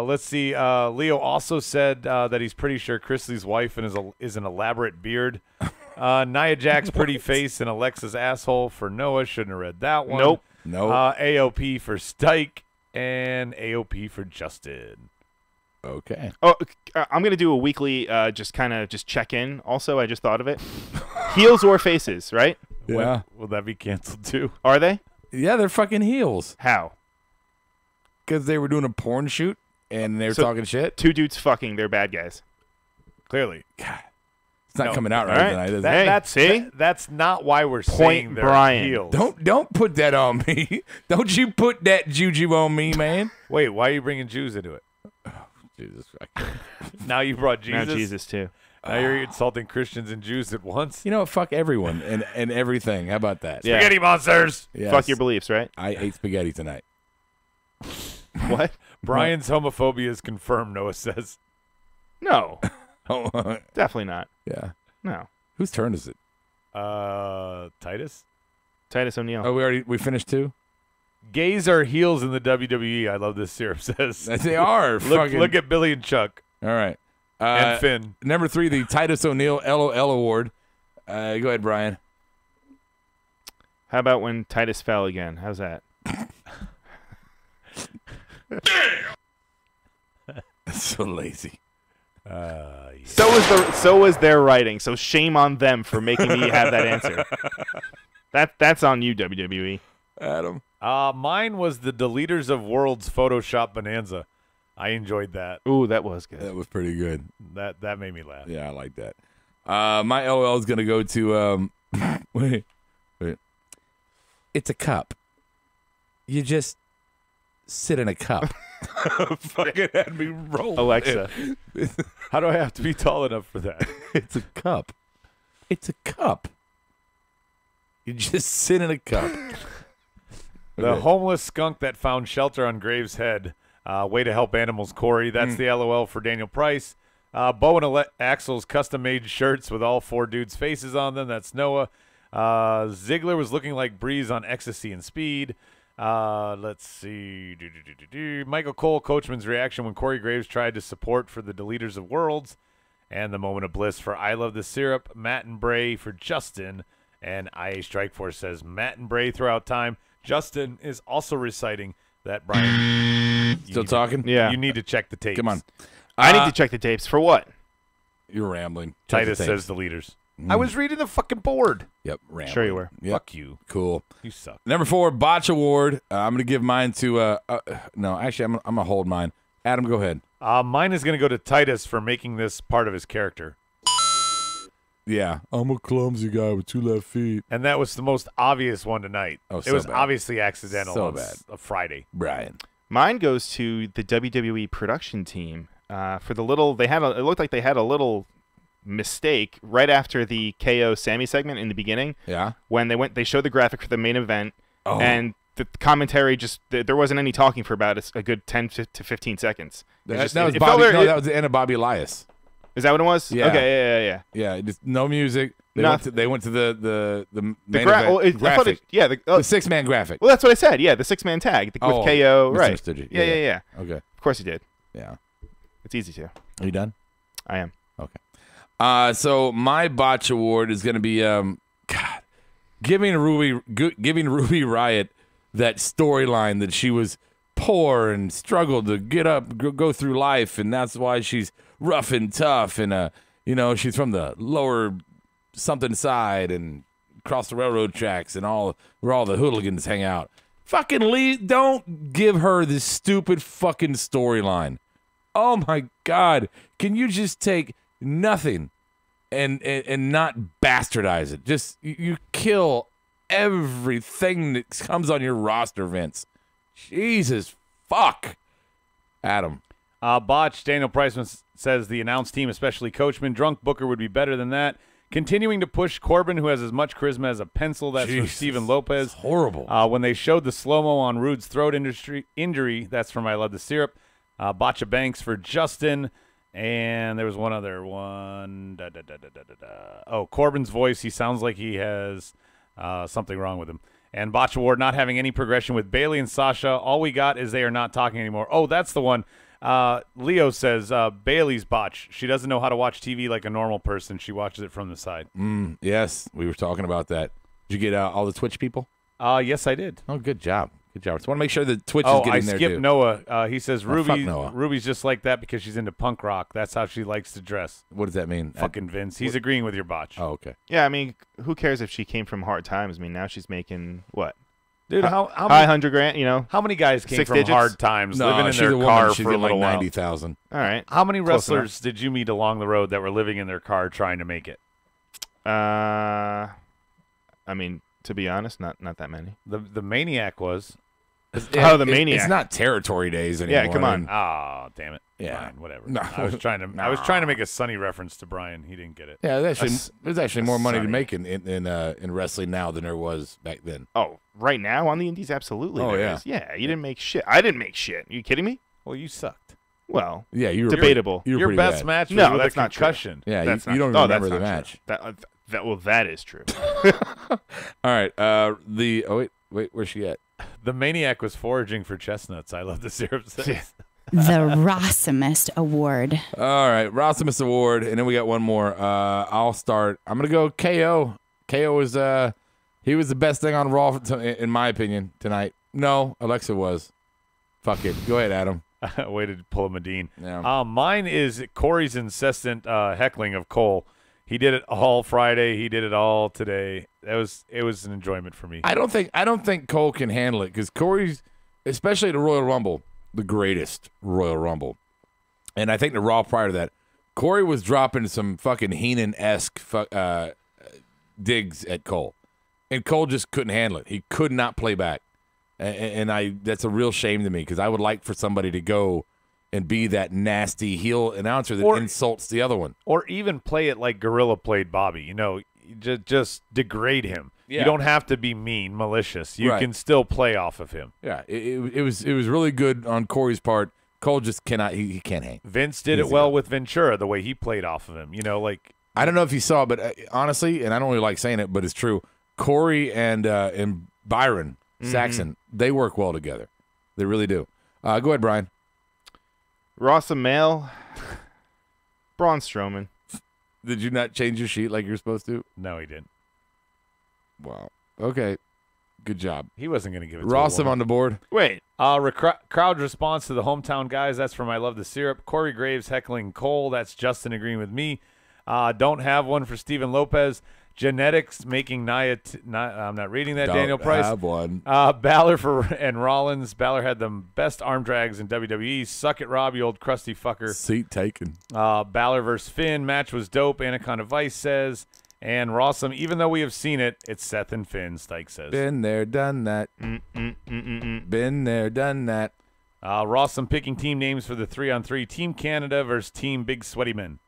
Let's see. Leo also said that he's pretty sure Chrisley's wife is an elaborate beard. Nia Jax's pretty face and Alexa's asshole for Noah. Shouldn't have read that one. Nope. AOP for Stike and AOP for Justin. Okay. Oh, I'm gonna do a weekly just check in. Also, I just thought of it. Heels or faces, right? Yeah. Will that be canceled too? Are they? Yeah, they're fucking heels. How? Because they were doing a porn shoot and they were talking shit. Two dudes fucking, they're bad guys. Clearly. God. It's not No. coming out All right right. tonight, is Hey, it? see? That's not why we're Point saying they're Brian. heels. Don't put that on me. Don't you put that juju on me, man. Wait, why are you bringing Jews into it? Jesus. Now you brought Jesus. Now Jesus too. Now you're insulting Christians and Jews at once. You know what? Fuck everyone and everything. How about that? Yeah. Spaghetti monsters. Yes. Fuck your beliefs, right? I ate spaghetti tonight. What? Brian's homophobia is confirmed, Noah says. No, Oh, definitely not. yeah. No. Whose turn is it? Titus? Titus O'Neil. Oh, we finished two? Gays are heels in the WWE. I love this, Syrup says. They are. Look at Billy and Chuck All right. and Finn. Number 3, the Titus O'Neil LOL Award. Go ahead, Brian. How about when Titus fell again? How's that? So lazy. So was their writing. So shame on them for making me have that answer. That's on you, WWE. Adam. Mine was the Deleters of Worlds Photoshop Bonanza. I enjoyed that. Ooh, that was good. That was pretty good. That made me laugh. Yeah, I like that. My LOL is going to go to, wait. It's a cup. You just sit in a cup. Fucking had me roll. Alexa. How do I have to be tall enough for that? It's a cup. It's a cup. You just sit in a cup. The Okay. homeless skunk that found shelter on Graves' Head. Way to help animals, Corey. That's the LOL for Daniel Price. Bo and Axel's custom-made shirts with all 4 dudes' faces on them. That's Noah. Ziggler was looking like Breeze on Ecstasy and Speed. Let's see. Michael Cole, Coachman's reaction when Corey Graves tried to support for the Deleters of Worlds. And the moment of bliss for I Love the Syrup. Matt and Bray for Justin. And IA Strikeforce says Matt and Bray throughout time. Justin is also reciting that, Brian. Still talking? Yeah. You need to check the tapes. Come on. I need to check the tapes. For what? You're rambling. Check Titus the tapes. says the leaders. I was reading the fucking board. Yep, rambling. Sure you were. Yep. Fuck you. Cool. You suck. Number 4, Botch Award. I'm going to give mine to, no, actually, I'm going to hold mine. Adam, go ahead. Mine is going to go to Titus for making this part of his character. Yeah. I'm a clumsy guy with 2 left feet. And that was the most obvious one tonight. Oh, it so was bad. obviously accidental So on bad. a Friday. Brian. Mine goes to the WWE production team for the little. It looked like they had a little mistake right after the KO Sammy segment in the beginning Yeah. when they showed the graphic for the main event Oh. and the commentary there wasn't any talking for about a good 10 to 15 seconds. That was it felt Bobby. very- No, that was the end of Bobby Elias. Is that what it was? Yeah. Okay, yeah. Yeah, just no music. They went to the main The event I thought graphic. the The 6-man graphic. well, that's what I said. Yeah, the 6-man tag with Oh, KO. Right. misunderstood you. Yeah. Okay. Of course you did. Yeah. It's easy to. Are you done? I am. Okay. So my botch award is going to be giving Ruby Riott that storyline that she was poor and struggled to get up, go through life, and that's why she's rough and tough, and she's from the lower something side and across the railroad tracks and where all the hooligans hang out. Fucking leave! Don't give her this stupid fucking storyline. Oh my God! Can you just take nothing and not bastardize it? Just you kill everything that comes on your roster, Vince. Jesus fuck, Adam. Botch, Daniel Priceman says the announced team, especially Coachman, Drunk Booker would be better than that. Continuing to push Corbin, who has as much charisma as a pencil. That's from Jesus. Steven Lopez. It's horrible. When they showed the slow-mo on Rude's throat injury, that's from I Love the Syrup. Botcha Banks for Justin. And there was one other one. Oh, Corbin's voice. He sounds like he has something wrong with him. And Botch Award not having any progression with Bailey and Sasha. All we got is they are not talking anymore. Oh, that's the one. Leo says Bailey's botch. She doesn't know how to watch TV like a normal person. She watches it from the side. Yes, we were talking about that. Did you get all the Twitch people? Yes, I did. Oh, good job. Good job. Just want to make sure that Twitch is getting there, too. I skipped Noah. He says fuck Noah. Ruby's just like that because she's into punk rock. That's how she likes to dress. What does that mean? Fucking Vince. He's agreeing with your botch. Oh, okay. Yeah, I mean, who cares if she came from hard times? I mean, now she's making what? Dude, how High many, 100 grand, you know? how many guys came 6 from digits? hard times living in she's their a woman. car She's for a getting like little while? 90,000. All right. How many Close wrestlers did you meet along the road that were living in their car trying to make it? I mean, to be honest, not that many. The Maniac was. The Maniac. It's not territory days anymore. Yeah, come on. Oh, damn it. Yeah. Fine, whatever. No. I was trying to make a Sunny reference to Brian. He didn't get it. Yeah, there's actually more money to Sonny. make in wrestling now than there was back then. Oh, right now on the indies, absolutely. Oh, there yeah. is. Yeah, you didn't make shit. I didn't make shit. Are you kidding me? Well, you sucked. Well, Yeah, you were debatable. You were Your pretty best bad. match was No, with that's a not true. concussion. Yeah, That's you not- don't oh, remember that's the not match. true. That is true. All right. Wait, where's she at? The Maniac was foraging for chestnuts. I love the syrup. Says. The Rossumest Award. All right, Rossimus Award, and then we got one more. I'll start. I'm gonna go KO. KO was he was the best thing on Raw in my opinion tonight. No, Alexa was. Fuck it. Go ahead, Adam. Way to pull a Medine. Yeah. Mine is Corey's incessant heckling of Cole. He did it all Friday. He did it all today. It was an enjoyment for me. I don't think Cole can handle it because Corey's, especially at the Royal Rumble, the greatest Royal Rumble, and I think the Raw prior to that, Corey was dropping some fucking Heenan-esque digs at Cole, and Cole just couldn't handle it. He could not play back, and that's a real shame to me because I would like for somebody to go and be that nasty heel announcer that insults the other one. Or even play it like Gorilla played Bobby. You know, just degrade him. Yeah. You don't have to be mean, malicious. You Right. can still play off of him. Yeah, it was really good on Corey's part. Cole just cannot. He can't hang. Vince did He's it well good. with Ventura, the way he played off of him. You know, like I don't know if you saw, but honestly, and I don't really like saying it, but it's true. Corey and Byron Saxon, they work well together. They really do. Go ahead, Brian. Ross Male, Braun Strowman. Did you not change your sheet like you're supposed to? no, he didn't. Wow. Okay. Good job. He wasn't going to give it to Rossum a on the board. Wait, crowd response to the hometown guys. That's from I Love the Syrup. Corey Graves heckling Cole. That's Justin agreeing with me. Don't have one for Steven Lopez. Genetics making Nia. I'm not reading that. Don't Daniel Price. have one. Balor and Rollins. Balor had the best arm drags in WWE. Suck it, Rob, you old crusty fucker. Seat taken. Balor versus Finn. Match was dope. Anaconda Vice says. And Rossum, even though we have seen it, it's Seth and Finn, Stike says. Been there, done that. Been there, done that. Rossum picking team names for the 3-on-3. Team Canada versus Team Big Sweaty Men.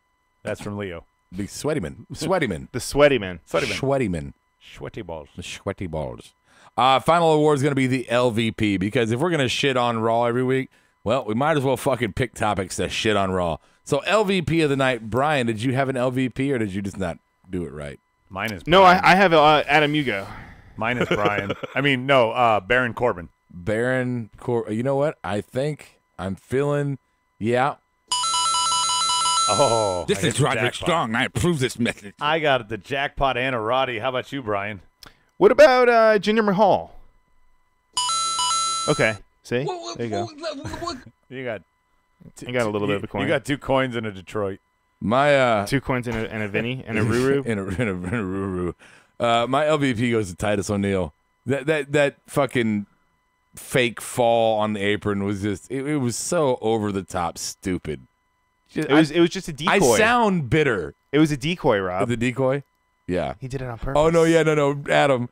That's from Leo. Big sweaty man. Sweaty man. the sweaty man. Sweaty man. Sweaty balls. The sweaty balls. Final award is going to be the LVP because if we're going to shit on Raw every week, well, we might as well fucking pick topics that shit on Raw. So LVP of the night, Brian, did you have an LVP or did you just not do it right? Mine is No, Brian. I have Adam Hugo. Mine is Brian. I mean, no, Baron Corbin. You know what? I think I'm feeling, yeah. Oh, This I is hit the Roderick jackpot. Strong. I approve this message. I got the jackpot and a Roddy. How about you, Brian? What about Jinder Mahal? Okay, see? There you go. You got I got a little bit of a coin. You got 2 coins in a Detroit. My 2 coins and a Vinny and a Ruru. and a Ruru. My LVP goes to Titus O'Neil. That fucking fake fall on the apron was just it was so over the top stupid. It was just a decoy. I sound bitter. It was a decoy, Rob. The decoy? Yeah. He did it on purpose. Oh no, yeah, no, Adam.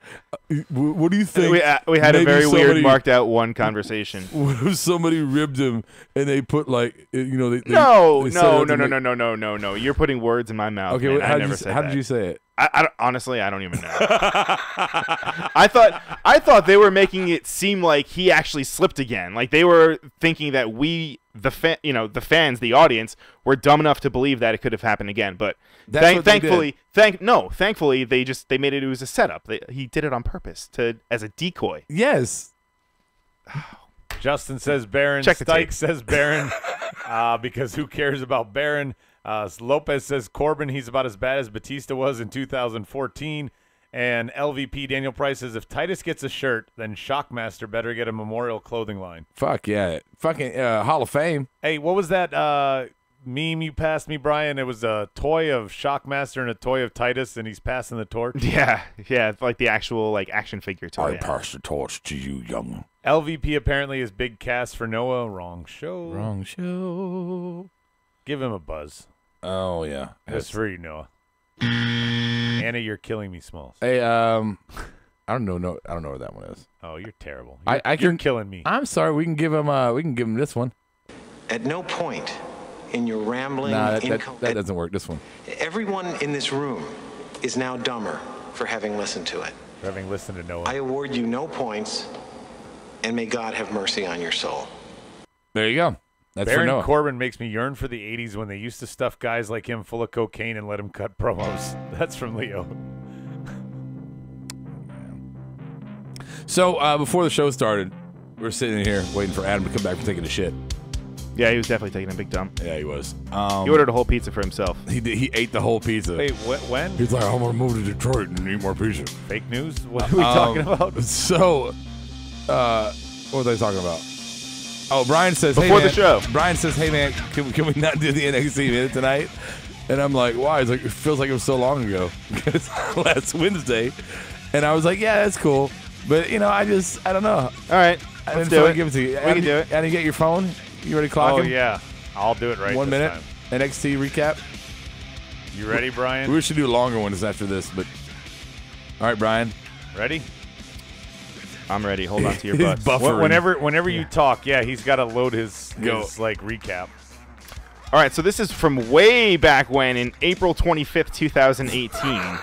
What do you think? We had a maybe very somebody- weird marked out one conversation. What if somebody ribbed him and they put like No. they set it up to make- You're putting words in my mouth. Okay, man. how I never said did that. you say it? Honestly, I don't even know. I thought they were making it seem like he actually slipped again. Like they were thinking that the fans, the audience, were dumb enough to believe that it could have happened again. But thankfully, they made it was a setup. He did it on purpose as a decoy. Yes. Justin says Baron. Check the tape. Stike says Baron. Because who cares about Baron? Lopez says Corbin. He's about as bad as Batista was in 2014. And LVP Daniel Price says if Titus gets a shirt, then Shockmaster better get a Memorial clothing line. Fuck yeah. Fucking Hall of Fame. Hey, what was that meme you passed me, Brian? It was a toy of Shockmaster and a toy of Titus, and he's passing the torch. Yeah, it's like the actual action figure toy. I pass the torch to you, young. LVP apparently is big cast for Noah. Wrong show. Wrong show. Give him a buzz. Oh yeah. That's for you, Noah. Anna, you're killing me, Smalls. Hey, I don't know. I don't know what that one is. Oh, you're terrible. You're killing me. I'm sorry. We can give him. This one. At no point in your rambling, Nah, that doesn't work. This one. everyone in this room is now dumber for having listened to it. For having listened to Noah. I award you no points, and may God have mercy on your soul. There you go. That's Baron for Noah. Corbin makes me yearn for the 80s when they used to stuff guys like him full of cocaine and let him cut promos. That's from Leo. So before the show started, we were sitting here waiting for Adam to come back from taking a shit. Yeah, he was definitely taking a big dump. Yeah, he was. He ordered a whole pizza for himself. He ate the whole pizza. Wait, when? He's like, I'm gonna move to Detroit and eat more pizza. Fake news? What are we talking about? So, what was I talking about? Oh, Brian says, Before hey, the show. Brian says, hey, man, can we not do the NXT minute tonight? And I'm like, why? He's like, it feels like it was so long ago. Because last Wednesday. And I was like, yeah, that's cool. But, I don't know. All right, I let's didn't feel do like it. give it to you. We can do it. And you get your phone? You ready clocking? Oh, yeah. I'll do it right 1 this minute. time. NXT recap. You ready, Brian? We should do longer ones after this. But all right, Brian. Ready? I'm ready. Hold on to your He's butts. buffering. Whenever you talk, yeah, he's got to load his recap. All right, so this is from way back when, in April 25th, 2018.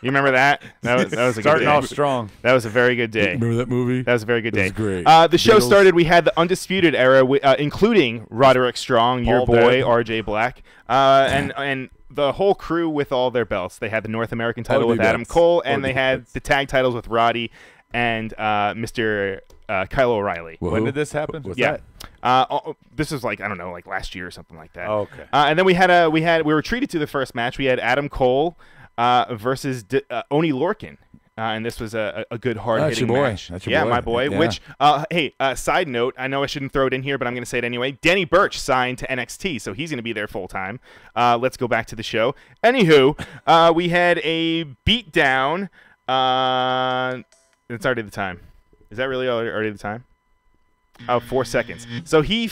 You remember that? That was a good Starting day. off strong. That was a very good day. Remember that movie? That was a very good day. It was great. The show Beatles. started. We had the Undisputed Era, including Roderick Strong, your All boy, dead. RJ Black, and the whole crew with all their belts. They had the North American title with Adam Cole, and they had the tag titles with Roddy and Mr. Kyle O'Reilly. Whoa. When did this happen? What's Yeah. that? This was last year or something like that. Oh, okay. And then we were treated to the first match. We had Adam Cole versus Oni Lorcan. And this was a good hard-hitting your boy. match. That's your boy. My boy. Yeah. Which, hey, side note, I know I shouldn't throw it in here, but I'm going to say it anyway. Danny Burch signed to NXT, so he's going to be there full-time. Let's go back to the show. Anywho, we had a beatdown. It's already the time. Is that really already the time? Oh, 4 seconds. So he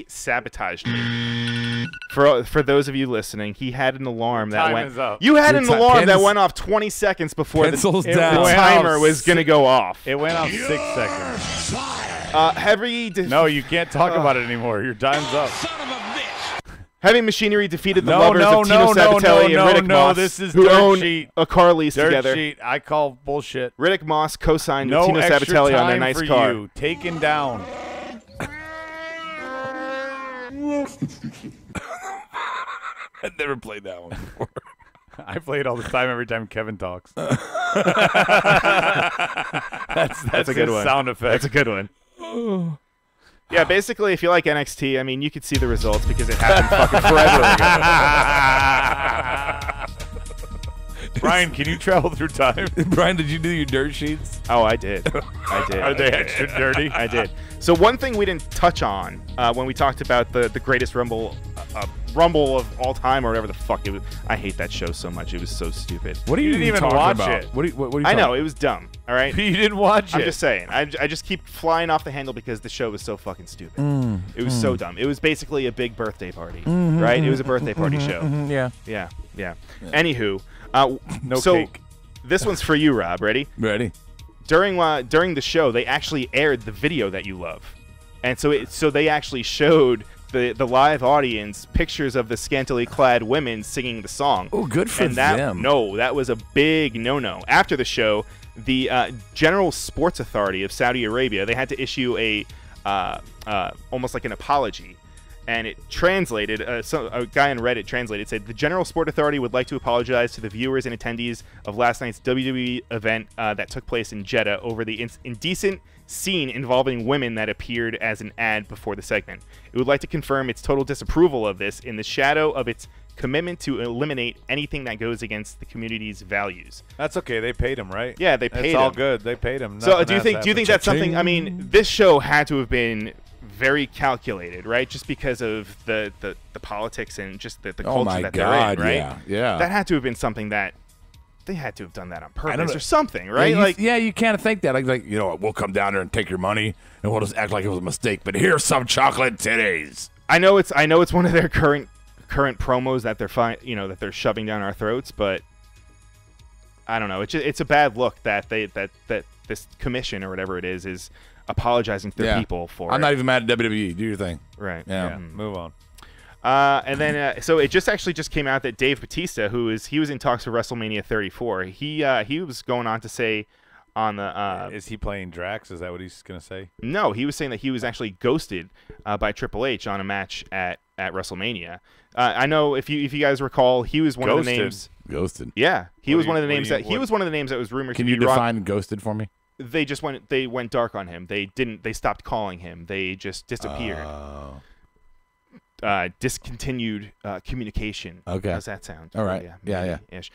sabotaged me. For those of you listening, he had an alarm that Time went. is up. You had Your an alarm that pens- went off 20 seconds before the Pencils down. timer was going to go off. It went off 6 seconds. No, You can't talk about it anymore. Your time's up. Heavy Machinery defeated the No, lovers no, of Tino no, no, Sabatelli no, and Riddick no, Moss, this is who dirt own sheet. a car lease Dirt together. sheet. I call bullshit. Riddick Moss co-signed with No Tino extra Sabatelli on their time nice for car. you. Taken down. I've never played that one before. I play it all the time every time Kevin talks. That's a good his one. sound effect. That's a good one. Yeah, basically, if you like NXT, I mean, you could see the results because it happened fucking forever ago. Brian, can you travel through time? Brian, did you do your dirt sheets? Oh, I did. I did. Are they extra dirty? I did. So one thing we didn't touch on when we talked about the greatest Rumble of all time or whatever the fuck it was. I hate that show so much. It was so stupid. What are You you didn't even talking watch about? it. What are you I know. talking- It was dumb. All right? You didn't watch I'm it. just saying. I just keep flying off the handle because the show was so fucking stupid. It was so dumb. It was basically a big birthday party, right? It was a birthday party show. Yeah. Yeah. Anywho, No so cake. this one's for you, Rob. Ready? Ready? During the show, they actually aired the video that you love, and so they actually showed the live audience pictures of the scantily clad women singing the song. Oh, good for them. No, that was a big no-no. After the show, the General Sports Authority of Saudi Arabia, they had to issue a almost like an apology. And it translated, a guy on Reddit translated, said, the General Sport Authority would like to apologize to the viewers and attendees of last night's WWE event that took place in Jeddah over the indecent scene involving women that appeared as an ad before the segment. It would like to confirm its total disapproval of this in the shadow of its commitment to eliminate anything that goes against the community's values. That's okay. They paid him, right? Yeah, they paid him. It's all good. They paid him. So do you think that's something? I mean, this show had to have been very calculated, right? Just because of the politics and just the culture that they're in, right? Yeah. That had to have been something that they had to have done that on purpose or something, right? You can't think that. Like we'll come down there and take your money and we'll just act like it was a mistake. But here's some chocolate titties. I know it's one of their current promos that they're that they're shoving down our throats, but I don't know. It's a bad look that this commission or whatever it is apologizing to their people for I'm not even mad at WWE. Do your thing. Right. Yeah. Move on. And then so it just came out that Dave Bautista, he was in talks for WrestleMania 34. He was going on to say on the is he playing Drax? Is that what he's gonna say? No, he was saying that he was actually ghosted by Triple H on a match at WrestleMania. I know if you guys recall, he was one of the names. Ghosted. Yeah, he was one of the names he was one of the names that was rumored. Can to you be define ghosted for me? They went dark on him. They stopped calling him. They just disappeared. Discontinued communication. Okay. How's that sound? All right. Yeah. Ish.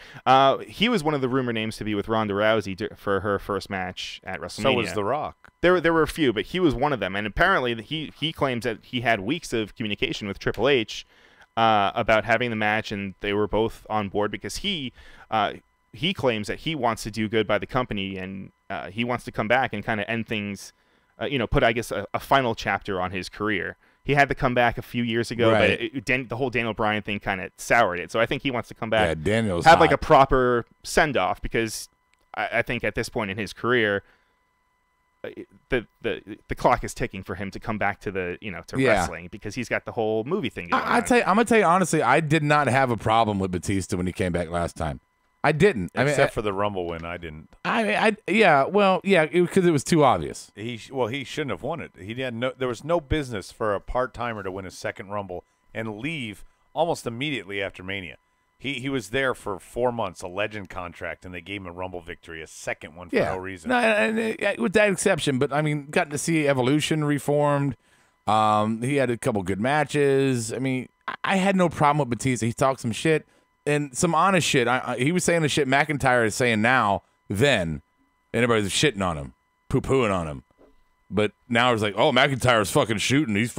He was one of the rumor names to be with Ronda Rousey for her first match at WrestleMania. So was The Rock. There were a few, but he was one of them. And apparently he claims that he had weeks of communication with Triple H about having the match, and they were both on board because he claims that he wants to do good by the company, and he wants to come back and kind of end things, put, I guess, a final chapter on his career. He had to come back a few years ago, right. But the whole Daniel Bryan thing kind of soured it. So I think he wants to come back, Daniel's have hot. like a proper send-off, because I think at this point in his career, the clock is ticking for him to come back to wrestling, because he's got the whole movie thing going on. I'm gonna tell you honestly, I did not have a problem with Batista when he came back last time. I didn't. Except for the Rumble win, I didn't. Because it was too obvious. He shouldn't have won it. There was no business for a part-timer to win a second Rumble and leave almost immediately after Mania. He was there for 4 months, a legend contract, and they gave him a Rumble victory, a second one for no reason. No, and with that exception, but I mean, got to see Evolution reformed. He had a couple good matches. I mean, I had no problem with Batista. He talked some shit. And some honest shit. He was saying the shit McIntyre is saying now, then, and everybody's shitting on him, poo-pooing on him. But now it's like, oh, McIntyre's fucking shooting. He's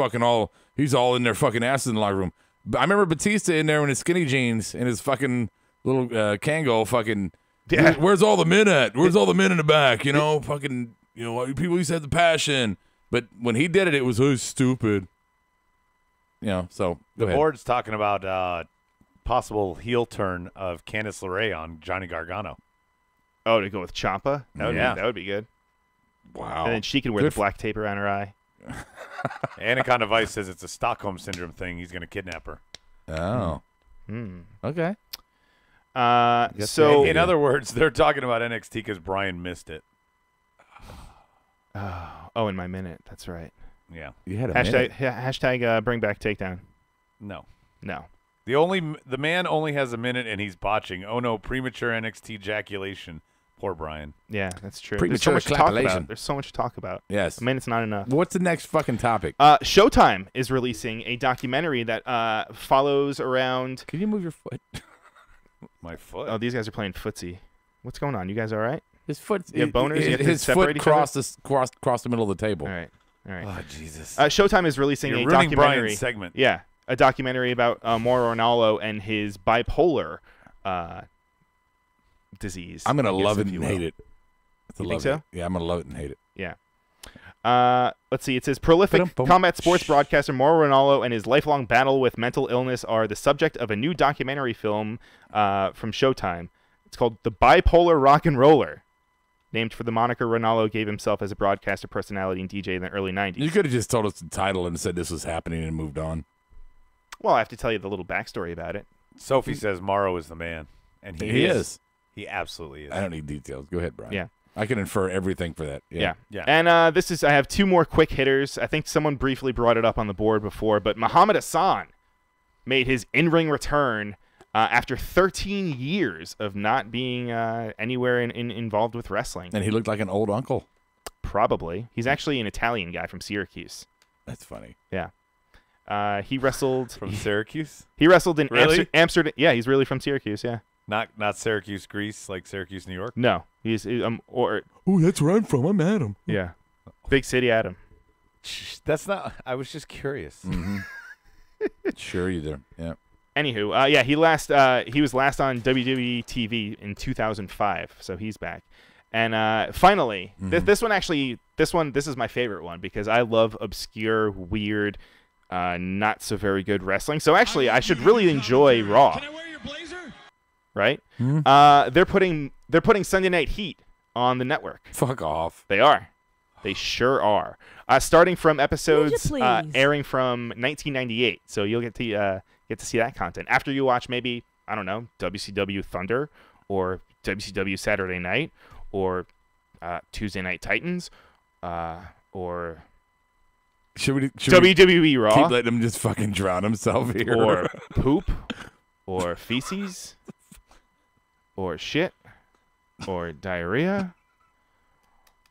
all in their fucking asses in the locker room. But I remember Batista in there in his skinny jeans and his fucking little Kangol fucking, where's all the men at? Where's all the men in the back? Fucking, people used to have the passion. But when he did it, it was so stupid. So the ahead. board's talking about possible heel turn of Candice LeRae on Johnny Gargano. Oh, to go with Ciampa? That would be good. Wow. And then she can wear the black tape around her eye. Anaconda Vice says it's a Stockholm Syndrome thing. He's going to kidnap her. Oh. Okay. So, in other words, they're talking about NXT because Brian missed it. Oh, in my minute. That's right. Yeah. You had a minute. Hashtag bring back takedown. No. The man only has a minute and he's botching. Oh no, premature NXT ejaculation. Poor Brian. Yeah, that's true. Premature There's so much to talk clapulation. about. There's so much to talk about. Yes. A minute's not enough. What's the next fucking topic? Showtime is releasing a documentary that follows around. Can you move your foot? My foot. Oh, these guys are playing footsie. What's going on? You guys all right? His foot. You have boners? You have to his separate foot each other? crossed the middle of the table. All right. Oh Jesus. Showtime is releasing You're a ruining documentary. Brian's segment. Yeah, a documentary about Mauro Ranallo and his bipolar disease. I'm gonna love it and hate it. You think so? Yeah, I'm gonna love it and hate it. Yeah. Let's see. It says prolific combat sports broadcaster Mauro Ranallo and his lifelong battle with mental illness are the subject of a new documentary film from Showtime. It's called The Bipolar Rock and Roller, named for the moniker Ranallo gave himself as a broadcaster personality and DJ in the early 90s. You could have just told us the title and said this was happening and moved on. Well, I have to tell you the little backstory about it. Sophie says Morrow is the man, and He is. He absolutely is. I don't need details. Go ahead, Brian. Yeah. I can infer everything for that. Yeah. Yeah. And I have 2 more quick hitters. I think someone briefly brought it up on the board before, but Muhammad Hassan made his in-ring return after 13 years of not being anywhere involved with wrestling. And he looked like an old uncle. Probably. He's actually an Italian guy from Syracuse. That's funny. Yeah. He wrestled From Syracuse? He wrestled in Really? Amsterdam. Yeah, he's really from Syracuse, yeah. Not Syracuse, Greece, like Syracuse, New York? No. Oh, that's where I'm from. I'm Adam. Yeah. Big city Adam. That's not. I was just curious. Sure you do. Yeah. Anywho, he was last on WWE TV in 2005, so he's back. And finally, this is my favorite one because I love obscure, weird, not so very good wrestling. So actually, I should really enjoy Raw. Can I wear your blazer? Right? They're putting Sunday Night Heat on the network. Fuck off. They are. They sure are. Starting from episodes Would you please? airing from 1998, so you'll get to see that content after you watch maybe WCW Thunder or WCW Saturday Night or Tuesday Night Titans or Should we WWE Raw keep letting him just fucking drown himself here? or poop or feces or shit or diarrhea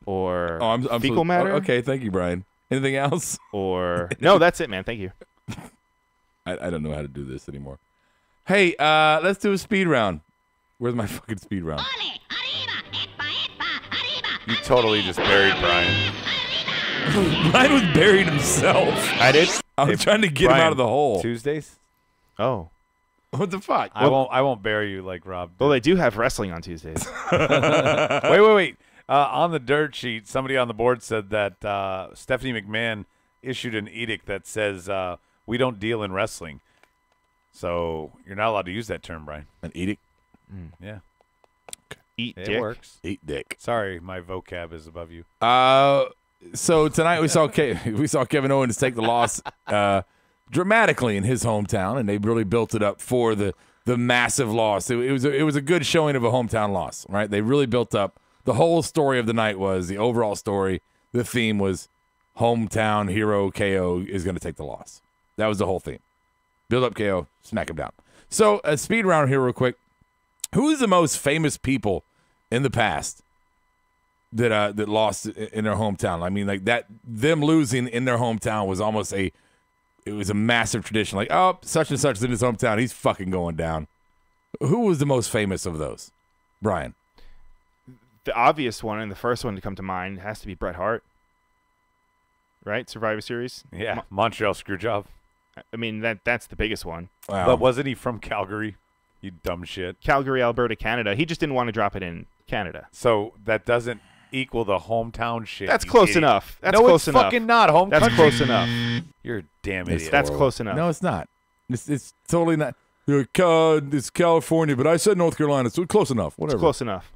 or fecal matter. Okay, thank you, Brian. Anything else? Or no, that's it, man. Thank you. I don't know how to do this anymore. Hey, let's do a speed round. Where's my fucking speed round? You totally just buried Brian. Brian was buried himself. I did. I was trying to get him Brian, out of the hole. Tuesdays? Oh, What the fuck? I won't bury you like Rob did. well, they do have wrestling on Tuesdays. Wait. On the dirt sheet, somebody on the board said that Stephanie McMahon issued an edict that says we don't deal in wrestling. So you're not allowed to use that term, Brian. An edict? Yeah, Eat it dick. works. Eat dick. Sorry, my vocab is above you. So tonight we saw Kevin Owens take the loss dramatically in his hometown, and they really built it up for the massive loss. It was a good showing of a hometown loss, right? They really built up. The whole story of the night was the overall story. The theme was hometown hero KO is going to take the loss. That was the whole theme. Build up KO, smack him down. So a speed round here real quick. Who is the most famous people in the past that lost in their hometown? I mean, like that, them losing in their hometown was almost it was a massive tradition. Like, oh, such and such is in his hometown. He's fucking going down. Who was the most famous of those? Brian. The obvious one and the first one to come to mind has to be Bret Hart. Right? Survivor Series. Yeah, Montreal Screwjob. I mean, that's the biggest one. Wow. But wasn't he from Calgary? You dumb shit. Calgary, Alberta, Canada. He just didn't want to drop it in Canada. So that doesn't equal the hometown shit. That's you close idiot. enough. That's no, close it's enough. fucking not. Home That's country. close enough. You're a damn idiot. That's close enough. No, it's not. It's totally not. It's California, but I said North Carolina, so close enough. Whatever. It's close enough.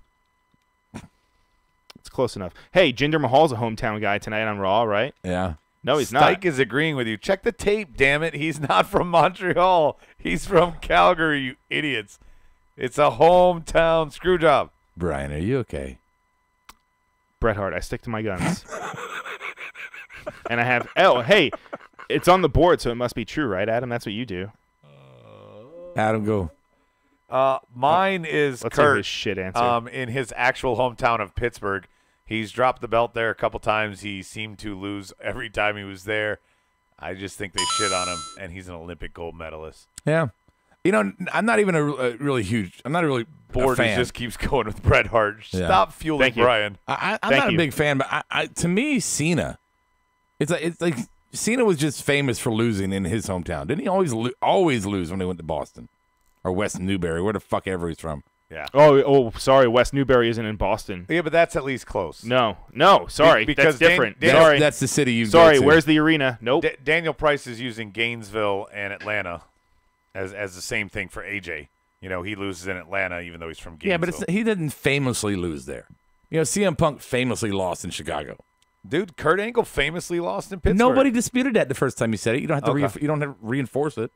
It's close enough. Hey, Jinder Mahal's a hometown guy tonight on Raw, right? Yeah. No, he's Stike not. is agreeing with you. Check the tape, damn it. He's not from Montreal. He's from Calgary, you idiots. It's a hometown screw job. Brian, are you okay? Bret Hart. I stick to my guns. And I have. Oh, hey, it's on the board, so it must be true, right, Adam? That's what you do. Adam, go. Mine is Let's hear Kurt. his shit answer. In his actual hometown of Pittsburgh. He's dropped the belt there a couple times. He seemed to lose every time he was there. I just think they shit on him, and he's an Olympic gold medalist. Yeah. You know, I'm not even a really huge. I'm not a really Board fan. just keeps going with Bret Hart. Yeah. Stop fueling Thank you. Brian. I'm Thank not you. a big fan, but to me, Cena. It's like Cena was just famous for losing in his hometown. Didn't he always lose when he went to Boston or West Newbury, where the fuck ever he's from? Yeah. Oh, sorry. West Newbury isn't in Boston. Yeah, but that's at least close. No, sorry. because that's different. Dan- That's the city you. Sorry, go to. where's the arena? Nope. Daniel Price is using Gainesville and Atlanta as the same thing for AJ. You know, he loses in Atlanta even though he's from Gainesville. Yeah, but he didn't famously lose there. You know, CM Punk famously lost in Chicago. Dude, Kurt Angle famously lost in Pittsburgh. Nobody disputed that the first time you said it. You don't have to. Okay. You don't have to reinforce it.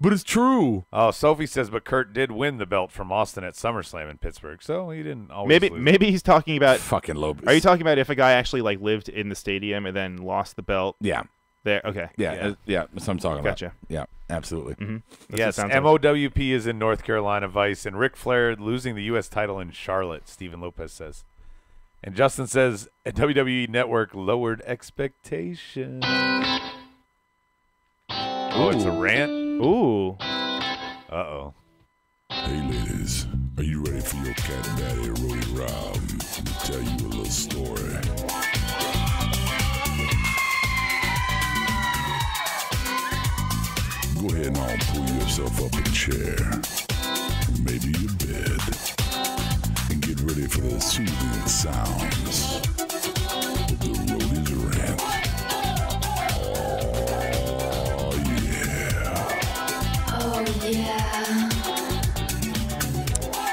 But it's true. Oh, Sophie says, but Kurt did win the belt from Austin at SummerSlam in Pittsburgh, so he didn't always lose. Maybe he's talking about Fucking Lopez. Are you talking about if a guy actually like lived in the stadium and then lost the belt? Yeah. There. Okay. Yeah. That's what I'm talking Gotcha. about. Yeah, absolutely. Mm-hmm. Yes, MOWP is in North Carolina, Vice, and Ric Flair losing the U.S. title in Charlotte, Stephen Lopez says. And Justin says, a WWE Network lowered expectations. Oh, it's a rant? Ooh. Uh-oh. Hey, ladies, are you ready for your cat and daddy, Roddy Rob, to tell you a little story? Go ahead and all pull yourself up a chair, maybe your bed, and get ready for the soothing sounds of the Roddy's Rant.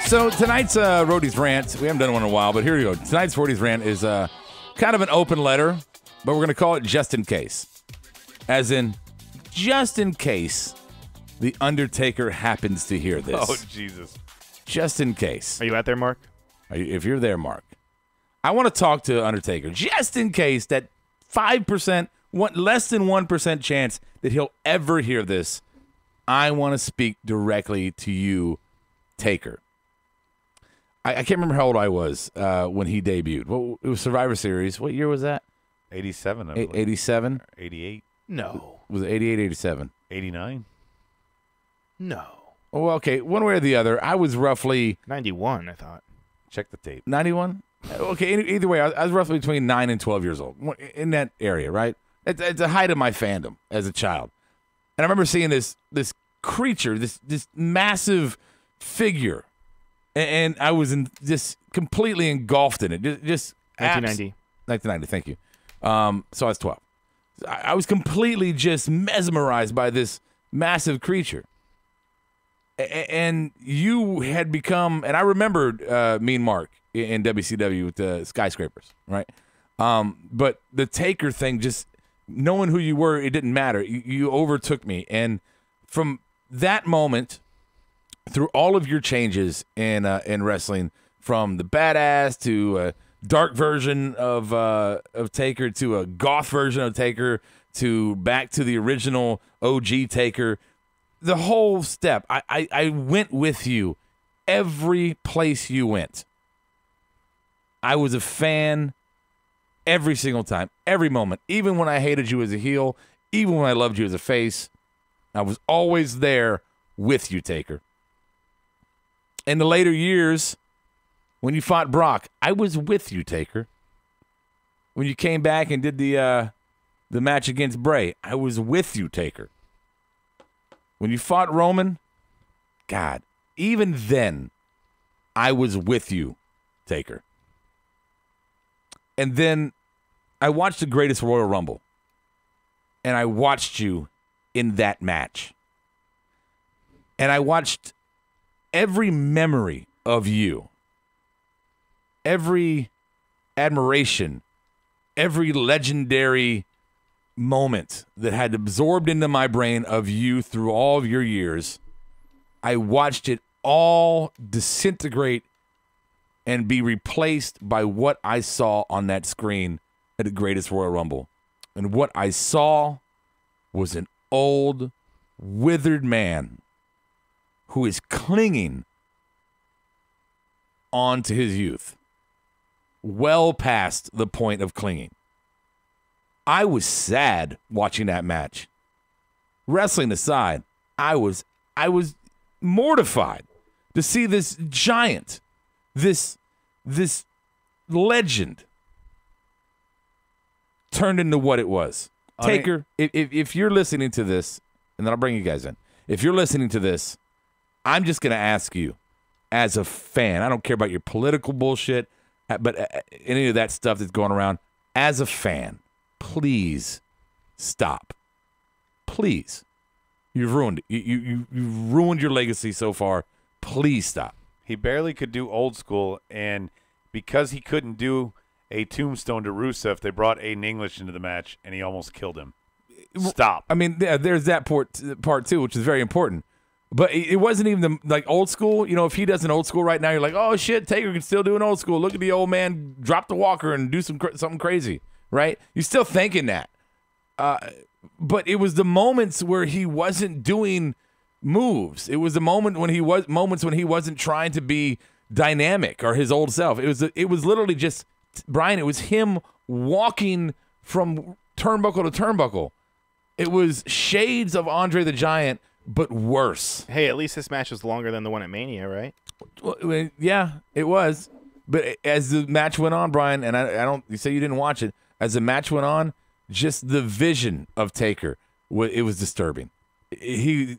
So tonight's Roddy's Rant, we haven't done one in a while, but here we go. Tonight's Roddy's Rant is kind of an open letter, but we're going to call it just in case. As in, just in case the Undertaker happens to hear this. Oh, Jesus. Just in case. Are you out there, Mark? If you're there, Mark. I want to talk to Undertaker just in case that 5%, less than 1% chance that he'll ever hear this. I want to speak directly to you, Taker. I can't remember how old I was when he debuted. Well, it was Survivor Series. What year was that? 87, I believe. 87? 88. No. Was it 88, 87? 89. No. Well, okay, one way or the other, I was roughly 91, I thought. Check the tape. 91? Okay, either way, I was roughly between 9 and 12 years old, in that area, right? It's the height of my fandom as a child. And I remember seeing this creature, this massive figure, and I was just completely engulfed in it. Just 1990. 1990, thank you. So I was 12. I was completely just mesmerized by this massive creature. And you had become, and I remembered Mean Mark in WCW with the skyscrapers, right? But the Taker thing, just knowing who you were, it didn't matter. You overtook me. And from that moment, through all of your changes in wrestling, from the badass to a dark version of Taker to a goth version of Taker to back to the original OG Taker, the whole step, I went with you every place you went. I was a fan every single time, every moment, even when I hated you as a heel, even when I loved you as a face. I was always there with you, Taker. In the later years, when you fought Brock, I was with you, Taker. When you came back and did the match against Bray, I was with you, Taker. When you fought Roman, God, even then, I was with you, Taker. And then I watched the Greatest Royal Rumble, and I watched you in that match. And I watched every memory of you, every admiration, every legendary moment that had absorbed into my brain of you through all of your years. I watched it all disintegrate and be replaced by what I saw on that screen at the Greatest Royal Rumble. And what I saw was an old, withered man who is clinging on to his youth, well past the point of clinging. I was sad watching that match. Wrestling aside, I was mortified to see this giant, this legend turned into what it was. Taker, if you're listening to this, and then I'll bring you guys in. If you're listening to this, I'm just going to ask you, as a fan, I don't care about your political bullshit, but any of that stuff that's going around, as a fan, please stop. Please. You've ruined it. You've ruined your legacy so far. Please stop. He barely could do old school, and because he couldn't do a tombstone to Rusev, they brought Aiden English into the match, and he almost killed him. Stop. I mean, there's that part too, which is very important. But it wasn't even like old school. You know, if he does an old school right now, you're like, oh shit, Taker can still do an old school. Look at the old man drop the walker and do something crazy, right? You're still thinking that. But it was the moments where he wasn't doing moves. It was the moments when he wasn't trying to be dynamic or his old self. It was literally just Brian. It was him walking from turnbuckle to turnbuckle. It was shades of Andre the Giant, but worse. Hey, at least this match was longer than the one at Mania, right? Well, yeah, it was. But as the match went on, Brian, and I don't, you say you didn't watch it. As the match went on, just the vision of Taker, it was disturbing. He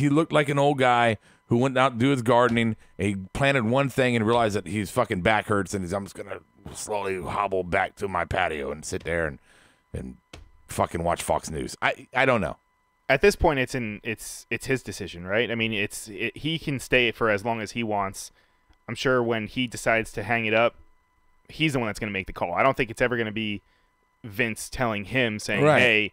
looked like an old guy who went out to do his gardening. And he planted one thing and realized that his fucking back hurts, and I'm just gonna slowly hobble back to my patio and sit there and fucking watch Fox News. I don't know. At this point, it's his decision, right? I mean, he can stay for as long as he wants. I'm sure when he decides to hang it up, he's the one that's going to make the call. I don't think it's ever going to be Vince telling him, saying, right. "Hey,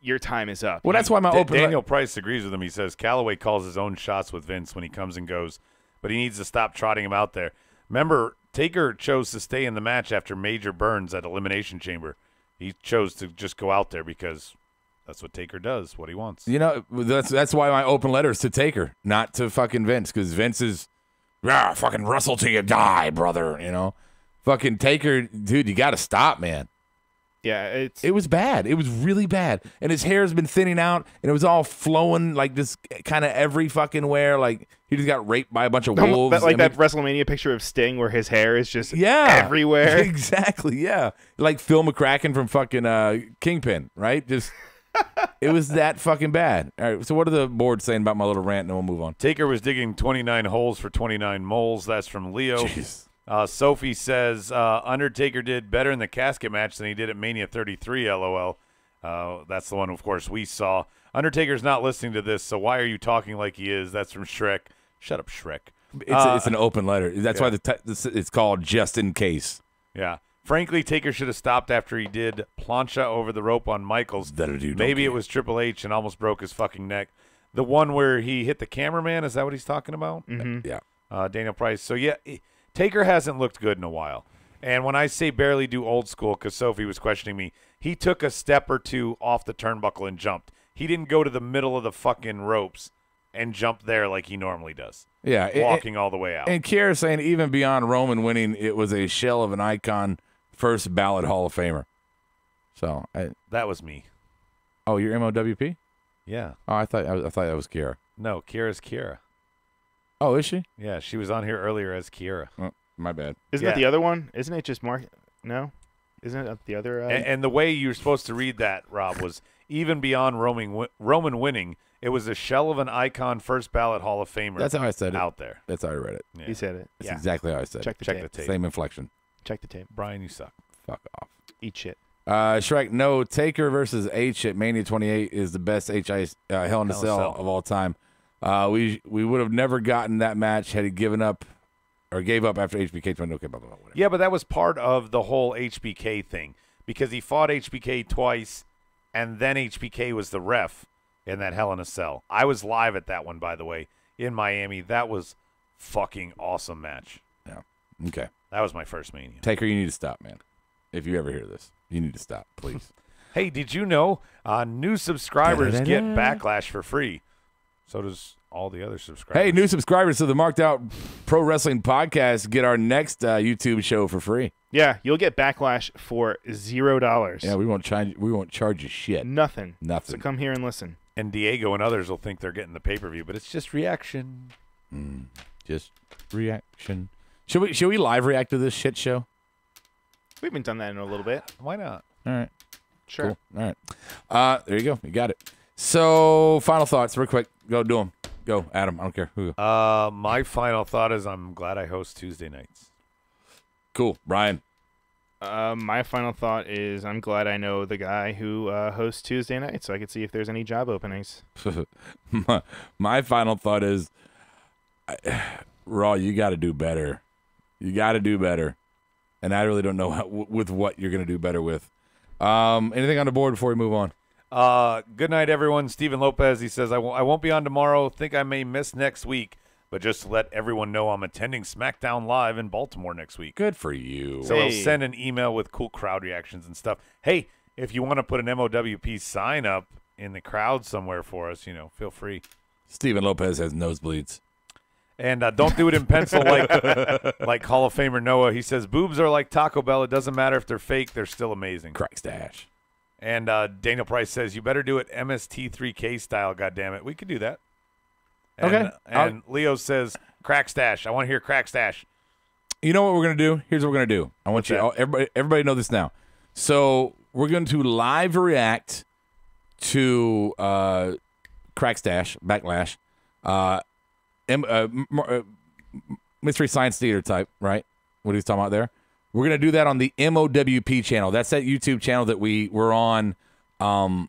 your time is up." Well, that's why my Daniel Price agrees with him. He says Calloway calls his own shots with Vince when he comes and goes, but he needs to stop trotting him out there. Remember, Taker chose to stay in the match after major burns at Elimination Chamber. He chose to just go out there because that's what Taker does, what he wants. You know, that's why my open letter is to Taker, not to fucking Vince, because Vince is, fucking wrestle till you die, brother, you know? Fucking Taker, dude, you got to stop, man. Yeah, it was bad. It was really bad. And his hair's been thinning out, and it was all flowing like this kind of every fucking where. Like, he just got raped by a bunch of wolves. That WrestleMania picture of Sting where his hair is just everywhere. Exactly, yeah. Like Phil McCracken from fucking Kingpin, right? Just, it was that fucking bad. All right, so what are the boards saying about my little rant, and then we'll move on. Taker was digging 29 holes for 29 moles. That's from Leo. Jeez. Sophie says Undertaker did better in the casket match than he did at Mania 33, LOL. That's the one, of course, we saw. Undertaker's not listening to this, so why are you talking like he is? That's from Shrek. Shut up, Shrek. It's an open letter. That's why it's called Just in Case. Yeah. Frankly, Taker should have stopped after he did plancha over the rope on Michaels. Maybe it was Triple H and almost broke his fucking neck. The one where he hit the cameraman, is that what he's talking about? Mm-hmm. Yeah. Daniel Price. So, yeah, Taker hasn't looked good in a while. And when I say barely do old school, because Sophie was questioning me, he took a step or two off the turnbuckle and jumped. He didn't go to the middle of the fucking ropes and jump there like he normally does. Yeah. Walking all the way out. And Kiera saying even beyond Roman winning, it was a shell of an icon, first ballot Hall of Famer. So that was me. Oh, you're MOWP? Yeah. Oh, I thought that was Kiera. No, Kiera's Kiera. Oh, is she? Yeah, she was on here earlier as Kiera. Oh, my bad. Isn't that the other one? Isn't it just Mark? No? Isn't it the other? And the way you're supposed to read that, Rob, was even beyond Roman winning, it was a shell of an icon, first ballot Hall of Famer. That's how I said it. Out there. That's how I read it. Yeah. You said it. That's exactly how I said it. Check the tape. Same inflection. Check the tape. Brian, you suck. Fuck off. Eat shit. Shrek, no, Taker versus H at Mania 28 is the best Hell in a Cell of all time. We would have never gotten that match had he given up or gave up after HBK 20. Okay, blah, blah, blah, whatever. Yeah, but that was part of the whole HBK thing because he fought HBK twice, and then HBK was the ref in that Hell in a Cell. I was live at that one, by the way, in Miami. That was fucking awesome match. Yeah. Okay. That was my first Mania. Taker, you need to stop, man. If you ever hear this, you need to stop, please. Hey, did you know new subscribers get Backlash for free? So does all the other subscribers. Hey, new subscribers to the Marked Out Pro Wrestling Podcast get our next YouTube show for free. Yeah, you'll get Backlash for $0. Yeah, we won't charge you shit. Nothing. Nothing. So come here and listen. And Diego and others will think they're getting the pay-per-view, but it's just reaction. Just reaction. Should we live react to this shit show? We haven't done that in a little bit. Why not? All right. Sure. Cool. All right. There you go. You got it. So, final thoughts, real quick. Go do them. Go, Adam. I don't care. Who? My final thought is I'm glad I host Tuesday nights. Cool. Brian. My final thought is I'm glad I know the guy who hosts Tuesday nights so I can see if there's any job openings. My final thought is, Raw, you got to do better. You got to do better. And I really don't know with what you're going to do better with. Anything on the board before we move on? Good night, everyone. Stephen Lopez, he says, I won't be on tomorrow. Think I may miss next week, but just to let everyone know I'm attending SmackDown Live in Baltimore next week. Good for you. So he'll send an email with cool crowd reactions and stuff. Hey, if you want to put an MOWP sign up in the crowd somewhere for us, feel free. Stephen Lopez has nosebleeds. And don't do it in pencil like Hall of Famer Noah. He says, boobs are like Taco Bell. It doesn't matter if they're fake. They're still amazing. Crack stash. And Daniel Price says, you better do it MST3K style, goddammit. We could do that. And, Okay. And Leo says, crack stash. I want to hear crack stash. You know what we're going to do? Here's what we're going to do. I want everybody know this now. So we're going to live react to Crack Stash, Backlash, Mystery Science Theater type, right? What he's talking about there. We're going to do that on the MOWP channel. That's that YouTube channel that we were on when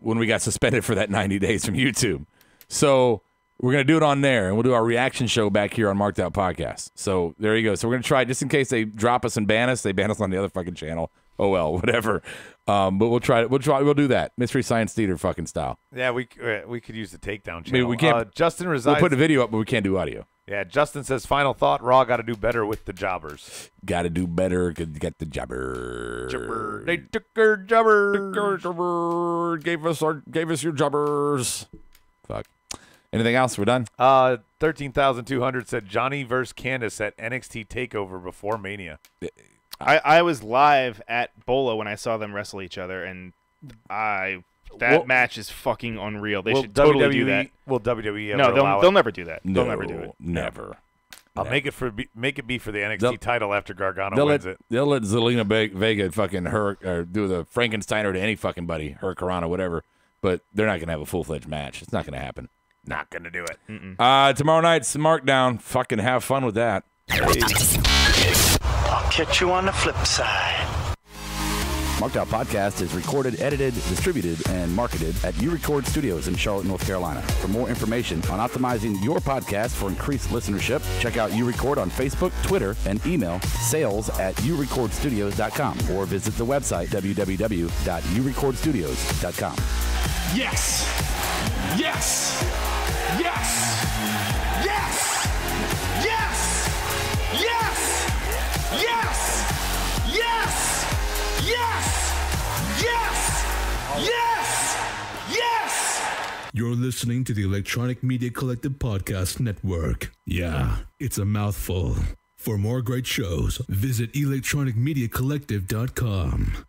we got suspended for that 90 days from YouTube. So we're going to do it on there, and we'll do our reaction show back here on Marked Out Podcast. So there you go. So we're going to try, just in case they drop us and ban us, they ban us on the other fucking channel. Oh, well, whatever. But we'll try it. We'll do that. Mystery Science Theater fucking style. Yeah, we could use the takedown channel. I mean, we can't. Justin resides. We'll put a video up, but we can't do audio. Yeah, Justin says, final thought, Raw got to do better with the jobbers. Got to do better because you got the jobber. They took our jobbers. Gave us your jobbers. Fuck. Anything else? We're done? 13,200 said Johnny versus Candice at NXT TakeOver before Mania. I was live at Bola when I saw them wrestle each other, and match is fucking unreal. They should totally do that. Will WWE ever No, allow they'll it? never do that. No, They'll never do it. Never. I'll make it be for the NXT title after Gargano wins it. They'll let Zelina Vega fucking or do the Frankensteiner to any fucking buddy, Hurricanrana, whatever. But they're not gonna have a full-fledged match. It's not gonna happen. Not gonna do it. Tomorrow night's Markdown. Fucking have fun with that. I'll catch you on the flip side. Marked Out Podcast is recorded, edited, distributed, and marketed at URecord Studios in Charlotte, North Carolina. For more information on optimizing your podcast for increased listenership, check out URecord on Facebook, Twitter, and email sales@urecordstudios.com or visit the website www.urecordstudios.com. Yes! Yes! Yes! Yes! Yes! Yes! Yes! Yes! Yes! Yes! Yes! Yes! You're listening to the Electronic Media Collective Podcast Network. Yeah, it's a mouthful. For more great shows, visit electronicmediacollective.com.